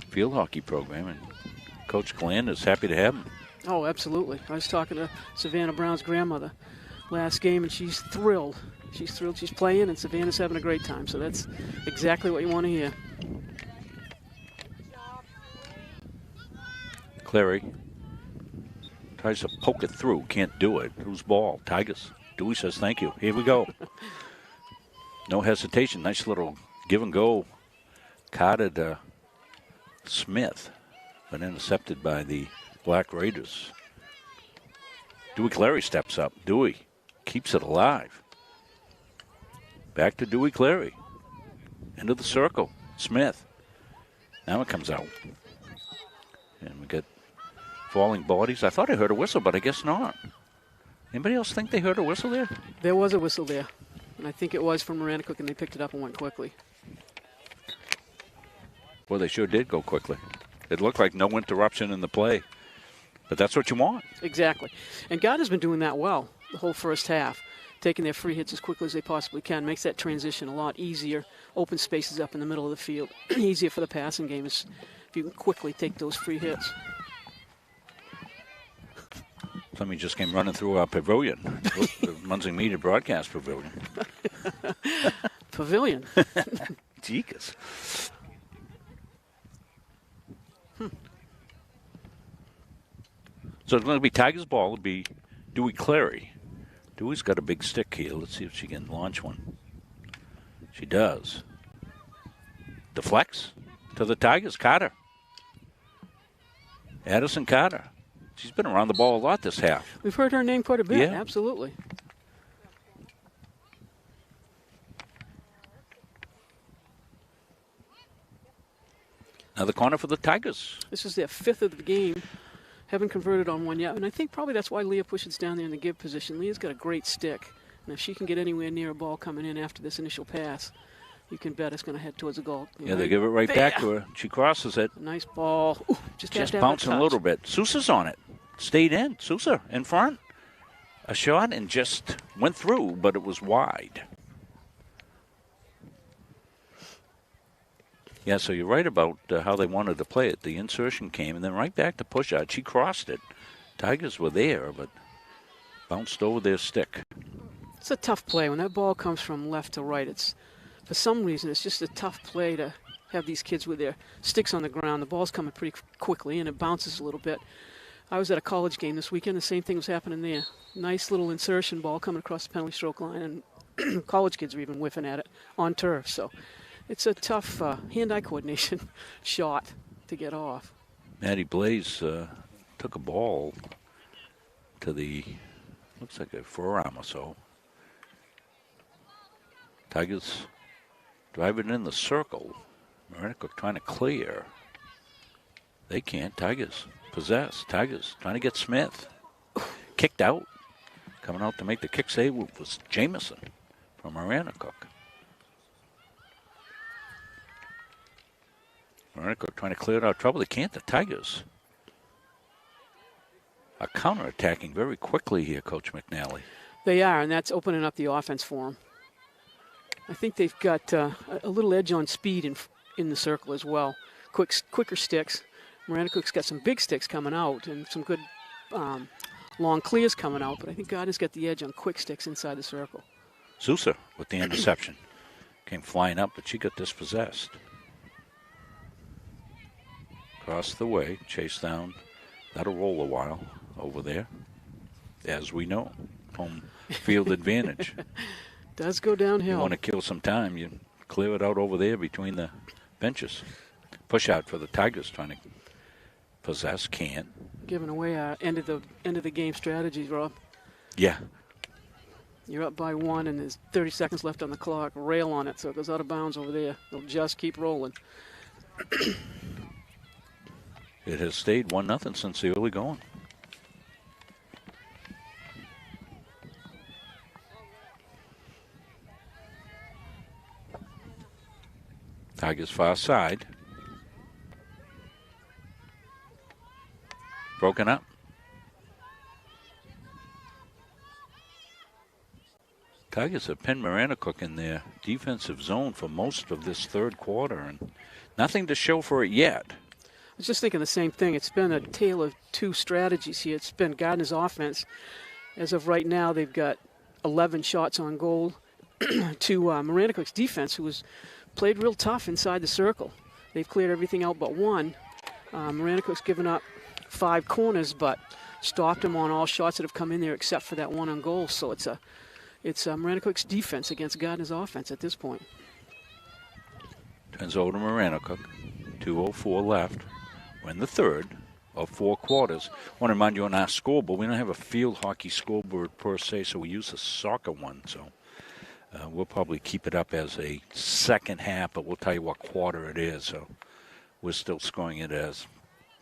field hockey program. And Coach Glenn is happy to have him. Oh, absolutely. I was talking to Savannah Brown's grandmother last game, and she's thrilled. She's thrilled she's playing, and Savannah's having a great time. So that's exactly what you want to hear. Clary tries to poke it through. Can't do it. Whose ball? Tigers. Dewey says thank you. Here we go. No hesitation. Nice little give and go. Caught Smith, but intercepted by the Black Raiders. Dewey Clary steps up. Dewey keeps it alive. Back to Dewey Clary. Into the circle. Smith. Now it comes out. And we get falling bodies. I thought I heard a whistle, but I guess not. Anybody else think they heard a whistle there? There was a whistle there. And I think it was from Maranacook, and they picked it up and went quickly. Well, they sure did go quickly. It looked like no interruption in the play. But that's what you want. Exactly. And Gardiner's been doing that well the whole first half, taking their free hits as quickly as they possibly can. Makes that transition a lot easier. Open spaces up in the middle of the field. Easier for the passing game if you can quickly take those free hits. Somebody just came running through our pavilion, the Munzing Media Broadcast Pavilion. Pavilion? Jeekers. So it's going to be Tigers' ball. It'll be Dewey Clary. Dewey's got a big stick here. Let's see if she can launch one. She does. Deflects to the Tigers. Carter. Addison Carter. She's been around the ball a lot this half. We've heard her name quite a bit. Yeah. Absolutely. Another corner for the Tigers. This is their fifth of the game. Haven't converted on one yet. And I think probably that's why Leah pushes down there in the give position. Leah's got a great stick. And if she can get anywhere near a ball coming in after this initial pass, you can bet it's going to head towards the goal. Yeah, they give it right back to her. She crosses it. Nice ball. Ooh, just bouncing a little bit. Sousa's on it. Stayed in. Sousa in front. A shot and just went through, but it was wide. Yeah, so you're right about how they wanted to play it. The insertion came, and then right back to push out. She crossed it. Tigers were there, but bounced over their stick. It's a tough play. When that ball comes from left to right, it's for some reason it's just a tough play to have these kids with their sticks on the ground. The ball's coming pretty quickly, and it bounces a little bit. I was at a college game this weekend. The same thing was happening there. Nice little insertion ball coming across the penalty stroke line, and college kids are even whiffing at it on turf. So it's a tough hand-eye coordination shot to get off. Maddie Blaze took a ball to the, looks like a forearm or so. Tigers driving in the circle. Maranacook trying to clear. They can't. Tigers possess. Tigers trying to get Smith. Kicked out. Coming out to make the kick save was Jamison from Maranacook. Maranacook trying to clear out trouble. They can't. The Tigers are counterattacking very quickly here, Coach McNally. They are, and that's opening up the offense for them. I think they've got a little edge on speed in the circle as well. Quicker sticks. Maranacook's got some big sticks coming out and some good long clears coming out, but I think Gardiner's got the edge on quick sticks inside the circle. Sousa with the interception. Came flying up, but she got dispossessed. across the way, chase down. That'll roll a while over there. As we know, home field advantage. Does go downhill. You want to kill some time, you clear it out over there between the benches. Push out for the Tigers trying to possess, can't. Giving away end of the game strategies, Rob. Yeah. You're up by 1, and there's 30 seconds left on the clock. Rail on it, so it goes out of bounds over there. They'll just keep rolling. It has stayed 1-0 since the early going. Tigers far side. Broken up. Tigers have pinned Maranacook in their defensive zone for most of this third quarter, and nothing to show for it yet. I was just thinking the same thing. It's been a tale of two strategies here. It's been Gardiner's offense. As of right now, they've got 11 shots on goal to Maranacook's defense, who was played real tough inside the circle. They've cleared everything out but one. Maranacook's given up 5 corners, but stopped them on all shots that have come in there except for that one on goal. So it's Maranacook's defense against Gardiner's offense at this point. Turns over to Maranacook. 2:04 left. We're in the third of 4 quarters. I want to remind you on our scoreboard, we don't have a field hockey scoreboard per se, so we use a soccer one. So we'll probably keep it up as a second half, but we'll tell you what quarter it is. So we're still scoring it as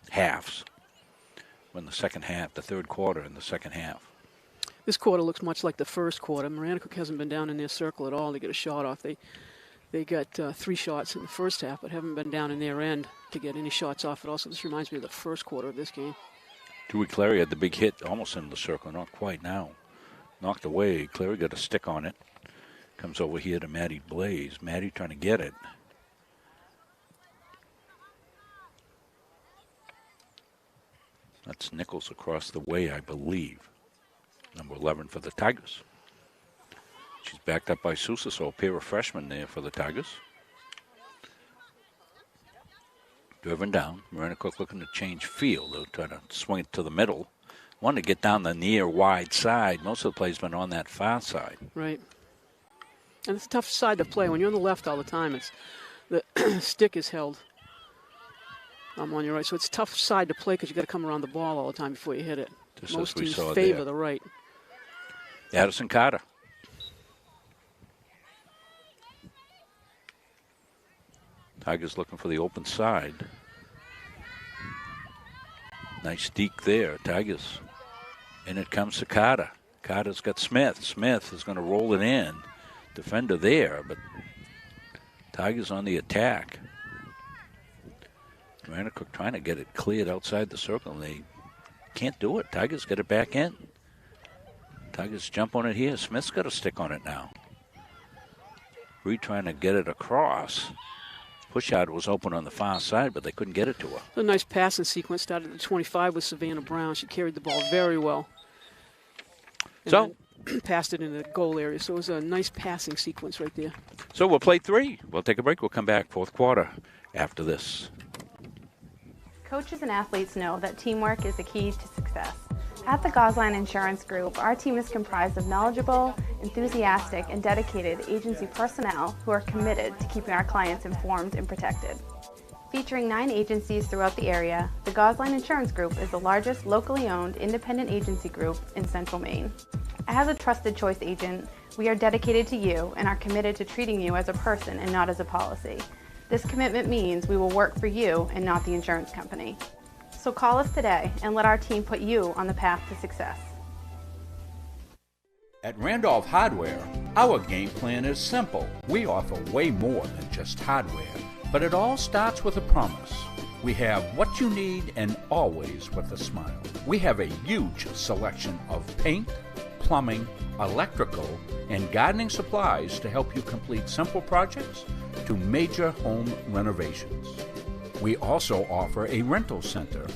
halves. When the second half, the third quarter in the second half. This quarter looks much like the first quarter. Maranacook hasn't been down in their circle at all to get a shot off. They got 3 shots in the first half, but haven't been down in their end to get any shots off at all. So this reminds me of the first quarter of this game. Dewey Clary had the big hit almost into the circle, not quite now. Knocked away. Clary got a stick on it. Comes over here to Matty Blaze. Matty trying to get it. That's Nichols across the way, I believe. Number 11 for the Tigers. She's backed up by Sousa, so a pair of freshmen there for the Tigers. Driven down. Maranacook looking to change field. They'll try to swing it to the middle. Wanted to get down the near wide side. Most of the play's been on that far side. Right. And it's a tough side to play. When you're on the left all the time, it's the stick is held on your right. So it's a tough side to play because you've got to come around the ball all the time before you hit it. Just most as we teams saw favor there. the right. Addison Carter. Tigers looking for the open side. Nice deke there, Tigers. And it comes to Carter. Carter's got Smith. Smith is going to roll it in. Defender there, but Tigers on the attack. Maranacook trying to get it cleared outside the circle, and they can't do it. Tigers get it back in. Tigers jump on it here. Smith's got a stick on it now. Reed trying to get it across. Push out was open on the far side, but they couldn't get it to her. A nice passing sequence started at 25 with Savannah Brown. She carried the ball very well. And so passed it into the goal area. So it was a nice passing sequence right there. So we'll play 3. We'll take a break. We'll come back fourth quarter after this. Coaches and athletes know that teamwork is the key to success. At the Gosline Insurance Group, our team is comprised of knowledgeable, enthusiastic, and dedicated agency personnel who are committed to keeping our clients informed and protected. Featuring 9 agencies throughout the area, the Gosline Insurance Group is the largest locally owned independent agency group in Central Maine. As a trusted choice agent, we are dedicated to you and are committed to treating you as a person and not as a policy. This commitment means we will work for you and not the insurance company. So call us today and let our team put you on the path to success. At Randolph Hardware, our game plan is simple. We offer way more than just hardware, but it all starts with a promise. We have what you need and always with a smile. We have a huge selection of paint, plumbing, electrical, and gardening supplies to help you complete simple projects to major home renovations. We also offer a rental center,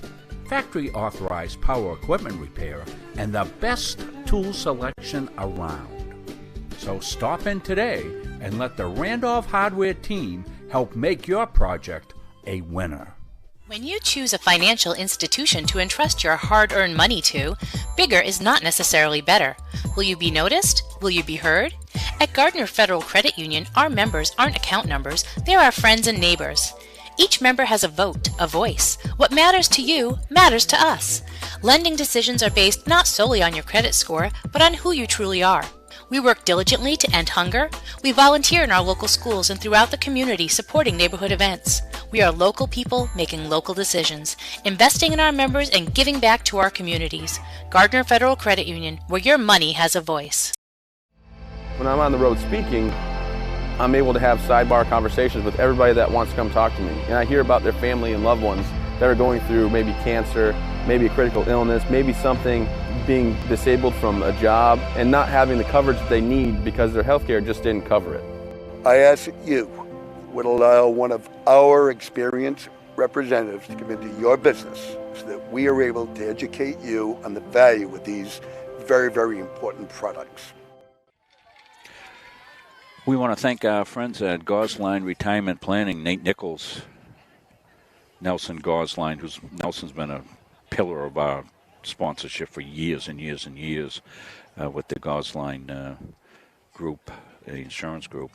factory authorized power equipment repair, and the best tool selection around. So stop in today and let the Randolph Hardware team help make your project a winner. When you choose a financial institution to entrust your hard-earned money to, bigger is not necessarily better. Will you be noticed? Will you be heard? At Gardiner Federal Credit Union, our members aren't account numbers, they're our friends and neighbors. Each member has a vote, a voice. What matters to you matters to us. Lending decisions are based not solely on your credit score, but on who you truly are. We work diligently to end hunger. We volunteer in our local schools and throughout the community supporting neighborhood events. We are local people making local decisions, investing in our members and giving back to our communities. Gardiner Federal Credit Union, where your money has a voice. When I'm on the road speaking, I'm able to have sidebar conversations with everybody that wants to come talk to me. And I hear about their family and loved ones that are going through maybe cancer, maybe a critical illness, maybe something, being disabled from a job and not having the coverage that they need because their health care just didn't cover it. I ask that you would allow one of our experienced representatives to come into your business so that we are able to educate you on the value of these very, very important products. We want to thank our friends at Gosline Retirement Planning, Nate Nichols, Nelson Gosline, Nelson's been a pillar of our sponsorship for years and years and years with the Gosline group, the insurance group.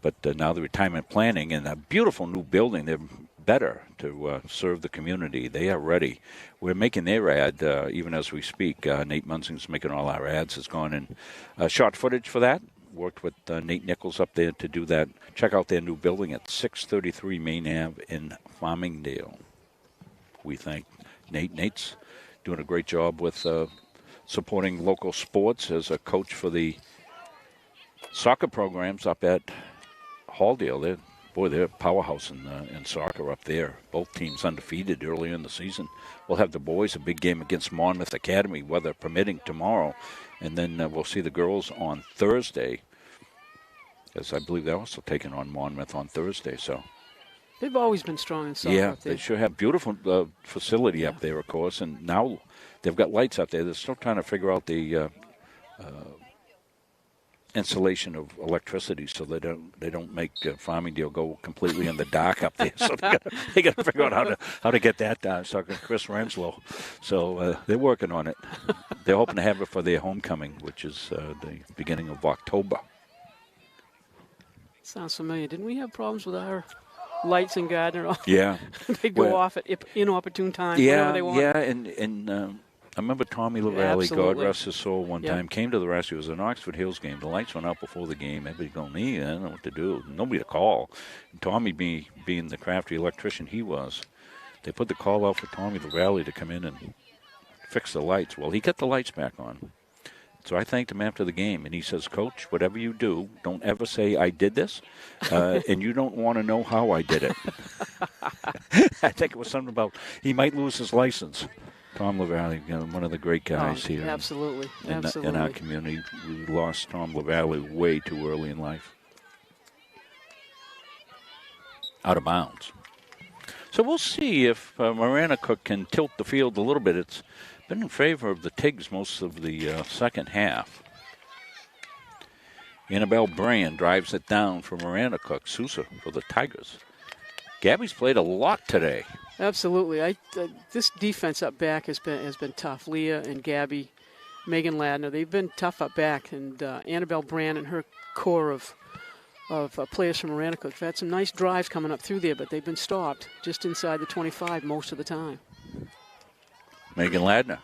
But now the retirement planning and a beautiful new building, they're better to serve the community. They are ready. We're making their ad even as we speak. Nate Munsing's making all our ads. Has gone in shot footage for that. Worked with Nate Nichols up there to do that. Check out their new building at 633 Main Ave in Farmingdale. We thank Nate. Nate's doing a great job with supporting local sports as a coach for the soccer programs up at Halldale. They're a powerhouse in soccer up there. Both teams undefeated earlier in the season. We'll have the boys a big game against Monmouth Academy, weather permitting, tomorrow. And then we'll see the girls on Thursday, as I believe they're also taking on Monmouth on Thursday. So they've always been strong in soccer. Yeah, up there. they sure have beautiful facility up there, of course. And now they've got lights up there. They're still trying to figure out the installation of electricity so they don't make Farmingdale go completely in the dark up there. So they got to figure out how to get that done. So Chris Renslow. So they're working on it. They're hoping to have it for their homecoming, which is the beginning of October. Sounds familiar. Didn't we have problems with our lights in Gardiner? Yeah. They go off at inopportune times whenever they want. Yeah, and I remember Tommy LaValle, God rest his soul, one time came to the rescue. It was an Oxford Hills game. The lights went out before the game. Everybody going, I don't know what to do. Nobody to call. And Tommy, being the crafty electrician he was, they put the call out for Tommy LaValle to come in and fix the lights. Well, he got the lights back on. So I thanked him after the game, and he says, Coach, whatever you do, don't ever say I did this, and you don't want to know how I did it. I think it was something about he might lose his license. Tom LaValle, one of the great guys here. Absolutely. In our community. We lost Tom LaValle way too early in life. Out of bounds. So we'll see if Maranacook can tilt the field a little bit. It's been in favor of the Tigs most of the second half. Annabelle Brand drives it down for Maranacook. Sousa for the Tigers. Gabby's played a lot today. Absolutely. This defense up back has been tough. Leah and Gabby, Megan Ladner, they've been tough up back. And Annabelle Brand and her core of players from Maranacook have had some nice drives coming up through there, but they've been stopped just inside the 25 most of the time. Megan Ladner.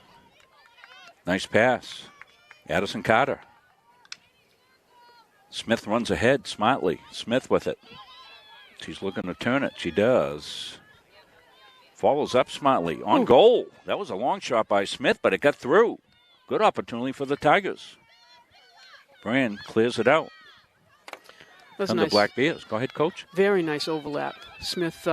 Nice pass. Addison Carter. Smith runs ahead smartly. Smith with it. She's looking to turn it. She does. Follows up smartly. On goal. That was a long shot by Smith, but it got through. Good opportunity for the Tigers. Brand clears it out. That's And nice. the Black Bears. Go ahead, Coach. Very nice overlap. Smith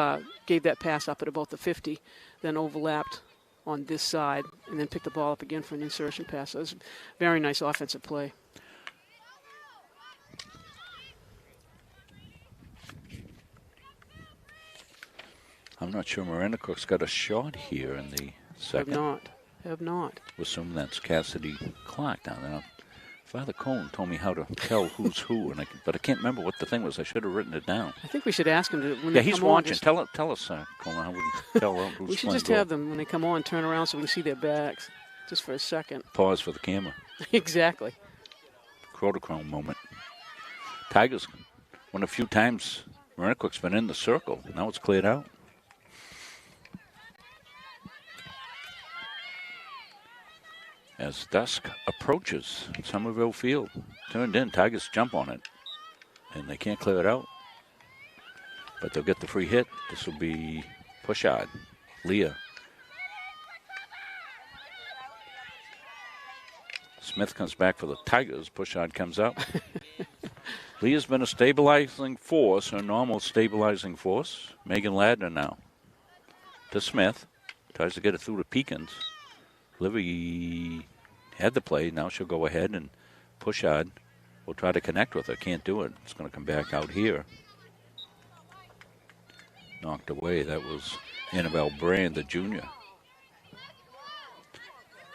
gave that pass up at about the 50, then overlapped on this side, and then picked the ball up again for an insertion pass. That was a very nice offensive play. I'm not sure Maranacook's got a shot here in the second. Have not. We'll assume that's Cassidy Clark down there. Father Cohen told me how to tell who's who, but I can't remember what the thing was. I should have written it down. I think we should ask him to. When Yeah, they he's come on, watching. just- Tell us, Cohen, how we tell who's we should playing just goal. have them when they come on turn around so we can see their backs, just for a second. Pause for the camera. Exactly. Kodachrome moment. Tigers won a few times. Maranacook's been in the circle. Now it's cleared out. As dusk approaches Somerville Field, turned in, Tigers jump on it, and they can't clear it out. But they'll get the free hit. This will be Pushard, Leah. Smith comes back for the Tigers. Pushard comes up. Leah's been a stabilizing force, her normal stabilizing force. Megan Ladner now to Smith. Tries to get it through to Peekins. Livy had the play. Now she'll go ahead and Pushard will try to connect with her. Can't do it. It's going to come back out here. Knocked away. That was Annabelle Brand, the junior.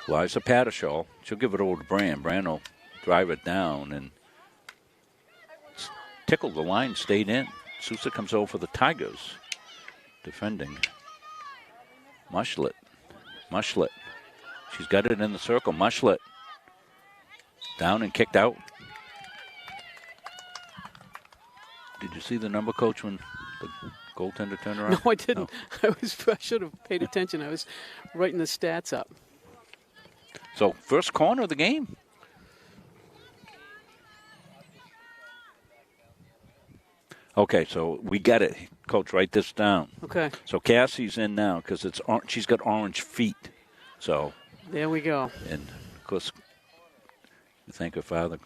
Liza Pattershaw. She'll give it over to Brand. Brand will drive it down and tickled the line, stayed in. Sousa comes over for the Tigers. Defending. Mushlet. She's got it in the circle. Mushlet. Down and kicked out. Did you see the number, Coach, when the goaltender turned around? No, I didn't. No. I should have paid attention. I was writing the stats up. So, first corner of the game. Okay, so we get it. Coach, write this down. Okay. So Cassie's in now because she's got orange feet. So there we go. And of course, we thank her father,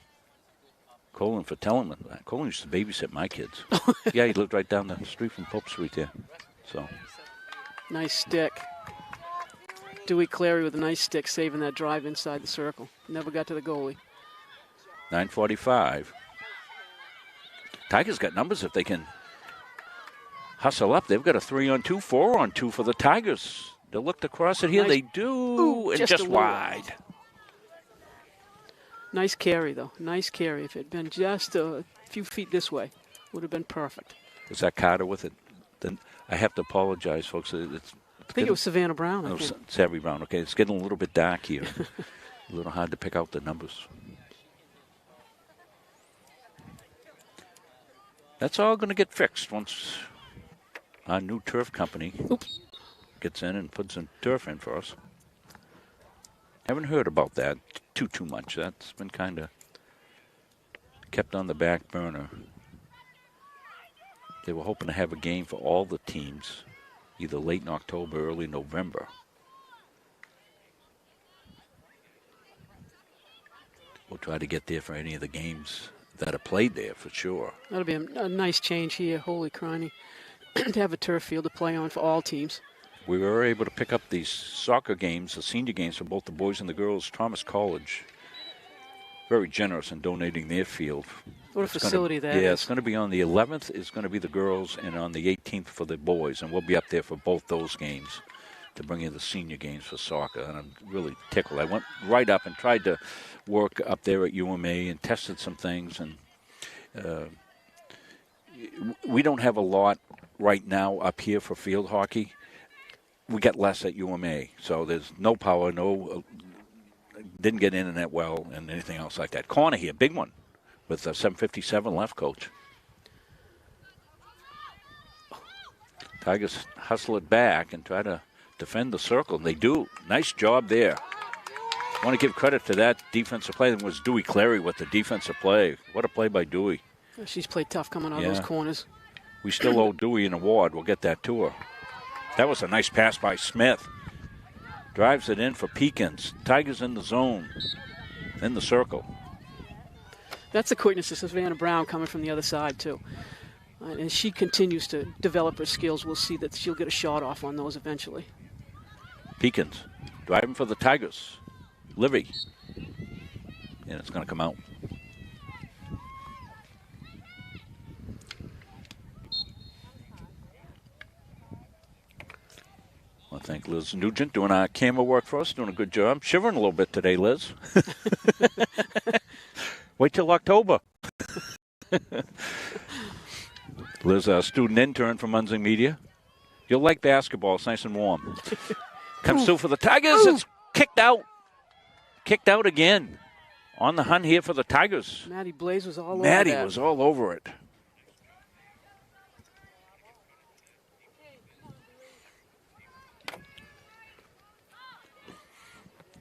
Colin, for telling me that. Colin used to babysit my kids. Yeah, he lived right down the street from Pope Street there. So nice stick. Dewey Clary with a nice stick saving that drive inside the circle. Never got to the goalie. 9:45. Tigers got numbers if they can hustle up. They've got a 3-on-2, 4-on-2 for the Tigers. They looked across it here. Nice. They do, Ooh, and just just a little wide. Nice carry, though. Nice carry. If it had been just a few feet this way, would have been perfect. Was that Carter with it? Then I have to apologize, folks. I think it was Savannah Brown. No, Savvy Brown. Okay, it's getting a little bit dark here. A little hard to pick out the numbers. That's all going to get fixed once our new turf company gets in and puts some turf in for us. Haven't heard about that too much. That's been kind of kept on the back burner. They were hoping to have a game for all the teams, either late in October, early November. We'll try to get there for any of the games that are played there for sure. That'll be a nice change here. Holy crying. To have a turf field to play on for all teams. We were able to pick up these soccer games, the senior games for both the boys and the girls. Thomas College, very generous in donating their field. What a facility that is. Yeah, it's going to be on the 11th. It's going to be the girls, and on the 18th for the boys. And we'll be up there for both those games to bring in the senior games for soccer. And I'm really tickled. I went right up and tried to work up there at UMA and tested some things. And we don't have a lot right now up here for field hockey. We got less at UMA, so there's no power, didn't get in that well, and anything else like that. Corner here, big one, with 7:57 left, Coach. Tigers hustle it back and try to defend the circle, and they do. Nice job there. I want to give credit to that defensive play. That was Dewey Clary with the defensive play. What a play by Dewey. She's played tough coming out of those corners. We still owe Dewey an award. We'll get that to her. That was a nice pass by Smith. Drives it in for Peekins. Tigers in the zone, in the circle. That's the quickness of Savannah Brown coming from the other side, too. And as she continues to develop her skills, we'll see that she'll get a shot off on those eventually. Peekins driving for the Tigers. Livy. And it's going to come out. I want to thank Liz Nugent doing our camera work for us, doing a good job. Shivering a little bit today, Liz. Wait till October. Liz, a student intern from Munzing Media. You'll like basketball. It's nice and warm. Comes through for the Tigers. It's kicked out. Kicked out again. On the hunt here for the Tigers. Maddie Blaze was all over Maddie that. was all over it.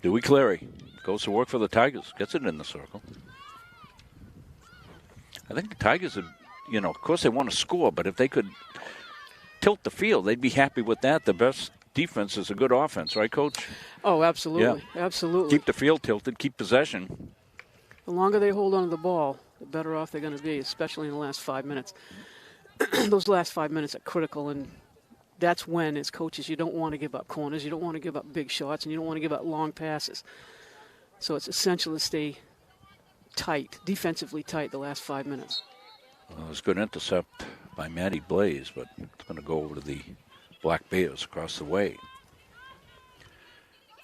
Dewey Cleary goes to work for the Tigers. Gets it in the circle. I think the Tigers would, of course they want to score, but if they could tilt the field, they'd be happy with that. The best defense is a good offense, right, Coach? Oh, absolutely. Yeah. Absolutely. Keep the field tilted, keep possession. The longer they hold on to the ball, the better off they're going to be, especially in the last 5 minutes. Those last 5 minutes are critical, and that's when, as coaches, you don't want to give up corners, you don't want to give up big shots, and you don't want to give up long passes. So it's essential to stay tight, defensively tight, the last 5 minutes. Well, it was a good intercept by Maddie Blaze, but it's going to go over to the Black Bears across the way.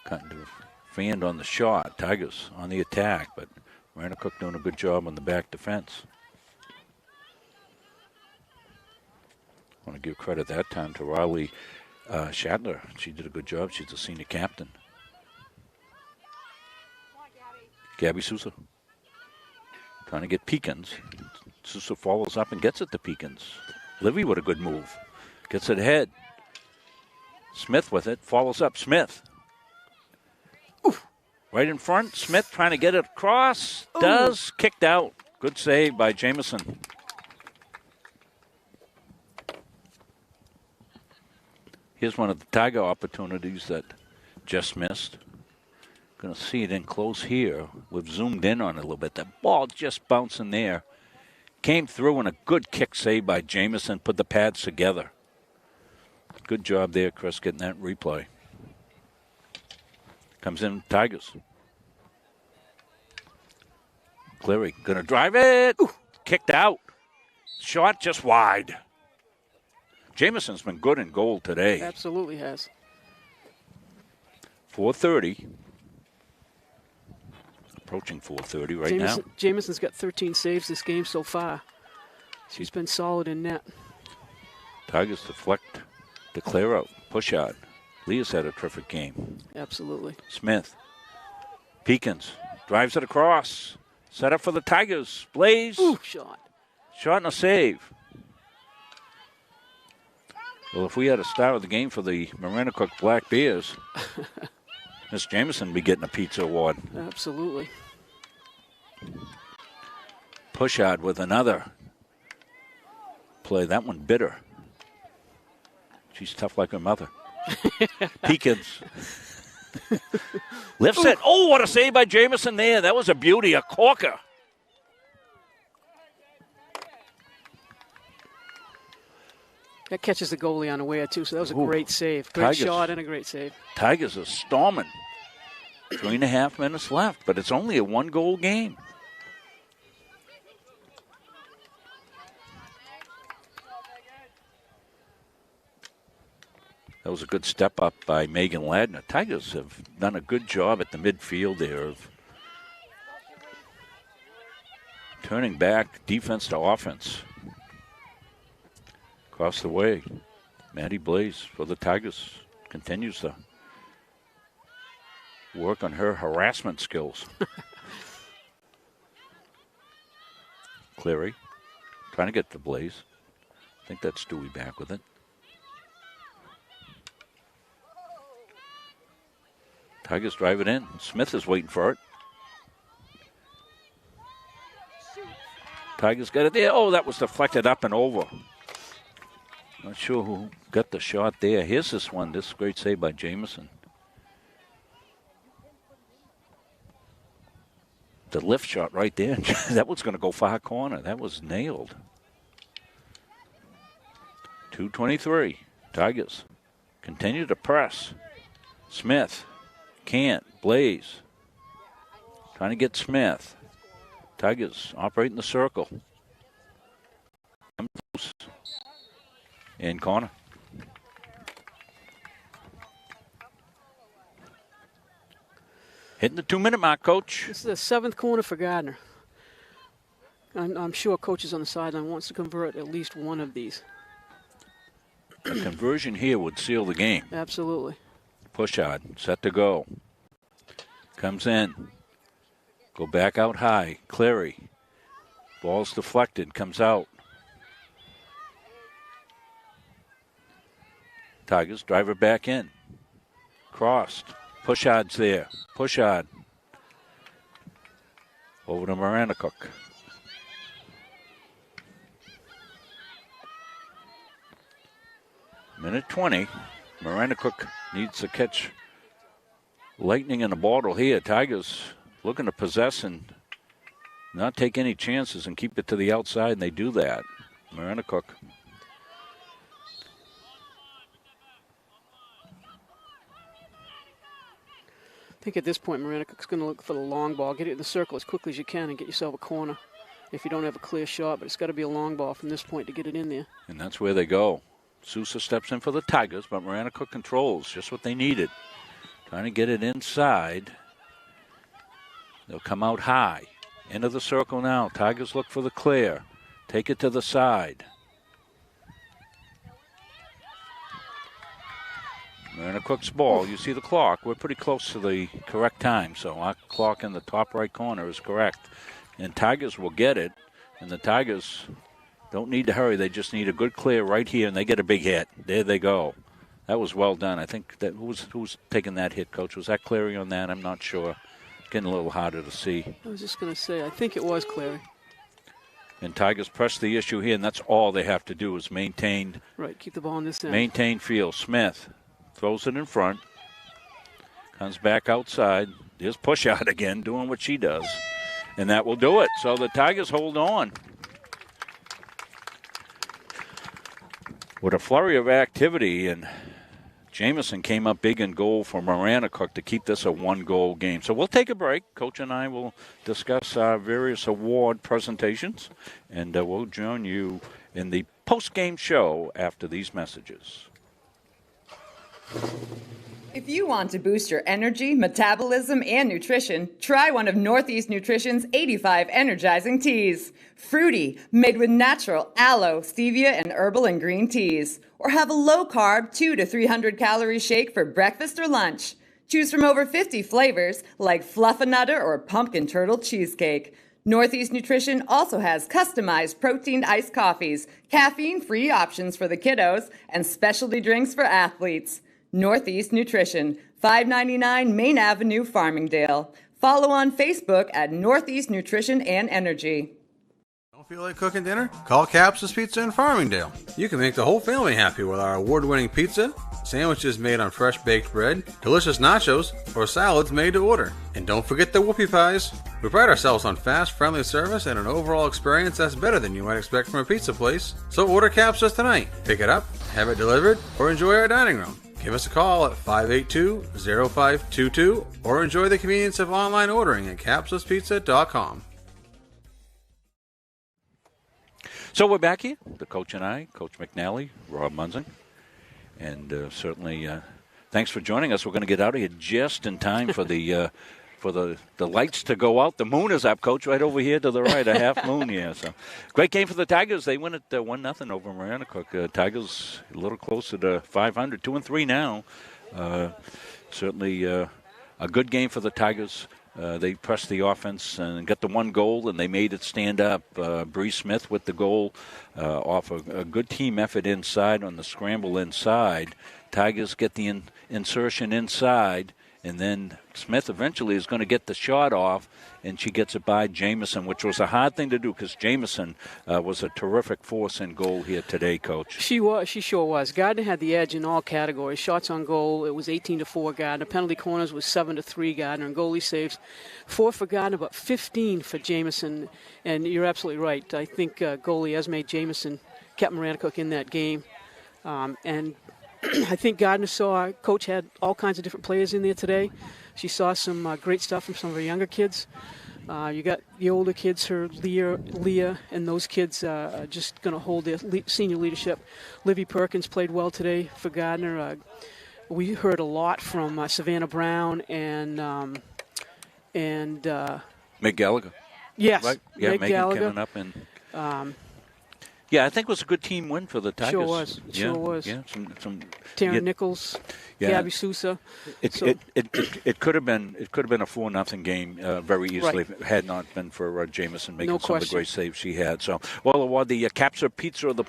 Kind of fanned on the shot. Tigers on the attack, but Maranacook doing a good job on the back defense. I want to give credit that time to Riley Shatler. She did a good job. She's the senior captain. Gabby Sousa trying to get Peekins. Sousa follows up and gets it to Peekins. Livy with a good move. Gets it ahead. Smith with it. Follows up. Smith. Oof. Right in front. Smith trying to get it across. Ooh. Does. Kicked out. Good save by Jamison. Here's one of the Tiger opportunities that just missed. Going to see it in close here. We've zoomed in on it a little bit. That ball just bouncing there. Came through and a good kick save by Jamison. Put the pads together. Good job there, Chris, getting that replay. Comes in Tigers. Cleary going to drive it. Ooh, kicked out. Shot just wide. Jamison's been good in goal today. Absolutely has. 4:30. Approaching 4:30 right now. Jamison's got 13 saves this game so far. She's been solid in net. Tigers deflect to clear out. Push out. Leah's had a terrific game. Absolutely. Smith. Peekins drives it across. Set up for the Tigers. Blaze. Ooh, shot. Shot and a save. Well, if we had a star of the game for the Maranacook Black Bears, Miss Jamison would be getting a pizza award. Absolutely. Push out with another play. That one bitter. She's tough like her mother. Peekins. Lifts it. Oh, what a save by Jamison there. That was a beauty, a corker. That catches the goalie unaware, too, so that was a great save. Great shot and a great save. Tigers are storming. 3.5 minutes left, but it's only a one-goal game. That was a good step up by Megan Ladner. Tigers have done a good job at the midfield there of turning back defense to offense. Across the way, Maddie Blaze for the Tigers continues to work on her harassment skills. Cleary trying to get to Blaze. I think that's Stewie back with it. Tigers drive it in. Smith is waiting for it. Tigers got it there. Oh, that was deflected up and over. Not sure who got the shot there. Here's this one. This great save by Jamison. The lift shot right there. That was going to go far corner. That was nailed. 2:23. Tigers continue to press. Smith can't. Blaze trying to get Smith. Tigers operate in the circle. In corner. Hitting the 2-minute mark, Coach. This is the 7th corner for Gardiner. I'm sure coaches on the sideline wants to convert at least one of these. A conversion here would seal the game. Absolutely. Pushard, set to go. Comes in. Go back out high. Cleary. Ball's deflected. Comes out. Tigers drive it back in. Crossed. Pushard's there. Pushard. Over to Maranacook. Minute 20. Maranacook needs to catch lightning in a bottle here. Tigers looking to possess and not take any chances and keep it to the outside, and they do that. Maranacook. I think at this point, Maranacook's going to look for the long ball. Get it in the circle as quickly as you can and get yourself a corner if you don't have a clear shot. But it's got to be a long ball from this point to get it in there. And that's where they go. Sousa steps in for the Tigers, but Maranacook controls just what they needed. Trying to get it inside. They'll come out high. Into the circle now. Tigers look for the clear. Take it to the side. Maranacook's ball. You see the clock. We're pretty close to the correct time, so our clock in the top right corner is correct. And Tigers will get it, and the Tigers don't need to hurry. They just need a good clear right here, and they get a big hit. There they go. That was well done. I think that who's taking that hit, Coach? Was that Cleary on that? I'm not sure. It's getting a little harder to see. I was just going to say, I think it was Cleary. And Tigers press the issue here, and that's all they have to do is maintain. Right, keep the ball in this end. Maintain field. Smith throws it in front. Comes back outside. There's Pushard again, doing what she does. And that will do it. So the Tigers hold on. With a flurry of activity, and Jamison came up big in goal for Maranacook to keep this a one-goal game. So we'll take a break. Coach and I will discuss our various award presentations, and we'll join you in the post-game show after these messages. If you want to boost your energy, metabolism, and nutrition, try one of Northeast Nutrition's 85 energizing teas. Fruity, made with natural aloe, stevia, and herbal and green teas. Or have a low-carb 200 to 300 calorie shake for breakfast or lunch. Choose from over 50 flavors like Fluffernutter or Pumpkin Turtle Cheesecake. Northeast Nutrition also has customized protein iced coffees, caffeine-free options for the kiddos, and specialty drinks for athletes. Northeast Nutrition, 599 Main Avenue, Farmingdale. Follow on Facebook at Northeast Nutrition and Energy. Don't feel like cooking dinner? Call Capsa's Pizza in Farmingdale. You can make the whole family happy with our award-winning pizza, sandwiches made on fresh baked bread, delicious nachos, or salads made to order. And don't forget the whoopie pies. We pride ourselves on fast, friendly service and an overall experience that's better than you might expect from a pizza place. So order Capsa's tonight. Pick it up, have it delivered, or enjoy our dining room. Give us a call at 582-0522 or enjoy the convenience of online ordering at capsaspizza.com. So we're back here, the coach and I, Coach McNally, Rob Munzing, and certainly thanks for joining us. We're going to get out of here just in time for the lights to go out. The moon is up, Coach, right over here to the right, a half moon here. So great game for the Tigers. They win it 1-0 over Maranacook. Tigers a little closer to 500, 2-3 now. Certainly a good game for the Tigers. They pressed the offense and got the one goal, and they made it stand up. Bree Smith with the goal off a good team effort inside on the scramble inside. Tigers get the insertion inside, and then Smith eventually is going to get the shot off, and she gets it by Jamison, which was a hard thing to do because Jamison was a terrific force in goal here today, Coach. She sure was. Gardiner had the edge in all categories. Shots on goal, it was 18-4 Gardiner. Penalty corners was 7-3 Gardiner, and goalie saves 4 for Gardiner, but 15 for Jamison. And you're absolutely right. I think goalie Esme Jamison kept Maranacook in that game, and I think Gardiner saw Coach had all kinds of different players in there today. She saw some great stuff from some of her younger kids. You got the older kids, her Leah, and those kids are just going to hold their senior leadership. Livy Perkins played well today for Gardiner. We heard a lot from Savannah Brown and Mick Gallagher. Yes. Right? Yeah, Meg Megan Gallagher. coming up. And yeah, I think it was a good team win for the Tigers. Sure was. Yeah, Sure was. Yeah, Taryn Nichols, Gabby Sousa. It could have been a 4-0 game very easily if it had not been for Jamison making some of the great saves she had. So we'll award the Capsa Pizza of the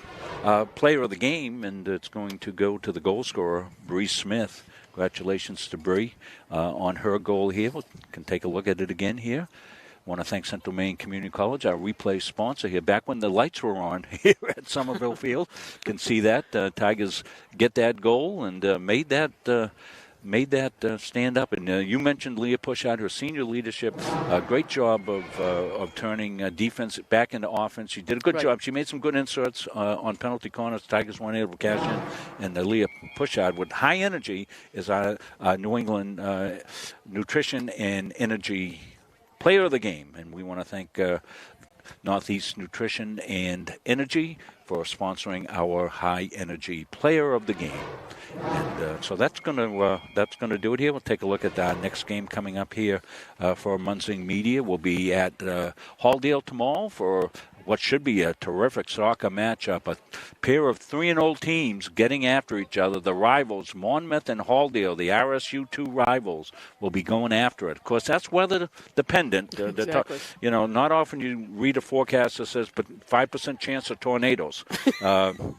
player of the game, and it's going to go to the goal scorer, Bree Smith. Congratulations to Bree on her goal here. We can take a look at it again here. I want to thank Central Maine Community College, our replay sponsor here. Back when the lights were on here at Somerville Field, you can see that Tigers get that goal and made that stand up. And you mentioned Leah Pushard, her senior leadership. Great job of turning defense back into offense. She did a good job. She made some good inserts on penalty corners. Tigers weren't able to cash in. And Leah Pushard, with high energy, is our New England Nutrition and Energy Player of the game. And we want to thank Northeast Nutrition and Energy for sponsoring our high energy player of the game. And so that's going to do it here. We'll take a look at our next game coming up here for Munzing Media. We'll be at Halldale tomorrow for what should be a terrific soccer matchup. A pair of 3-0 teams getting after each other. The rivals, Monmouth and Halldale, the RSU2 rivals, will be going after it. Of course, that's weather dependent. Exactly. Not often you read a forecast that says, but 5% chance of tornadoes.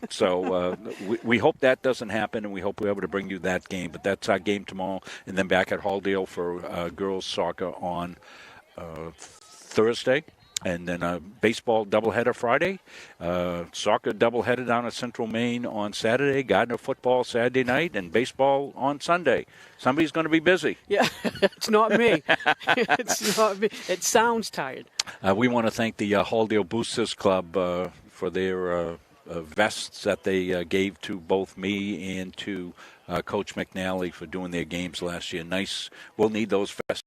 So we hope that doesn't happen, and we hope we're able to bring you that game. But that's our game tomorrow, and then back at Halldale for girls soccer on Thursday. And then a baseball doubleheader Friday, soccer doubleheader down at Central Maine on Saturday, Gardiner football Saturday night, and baseball on Sunday. Somebody's going to be busy. Yeah, it's not me. It's not me. It sounds tired. We want to thank the Halldale Boosters Club for their vests that they gave to both me and to Coach McNally for doing their games last year. Nice. We'll need those vests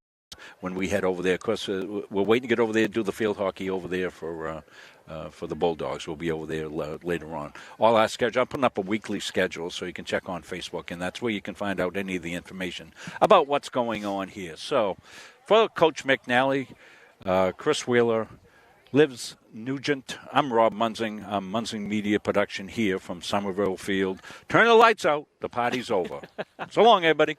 when we head over there. Of course, we're waiting to get over there and do the field hockey over there for the Bulldogs. We'll be over there later on. All our schedule, I'm putting up a weekly schedule so you can check on Facebook, and that's where you can find out any of the information about what's going on here. So for Coach McNally, Chris Wheeler, Liz Nugent, I'm Rob Munzing. I'm Munzing Media Production here from Somerville Field. Turn the lights out. The party's over. So long, everybody.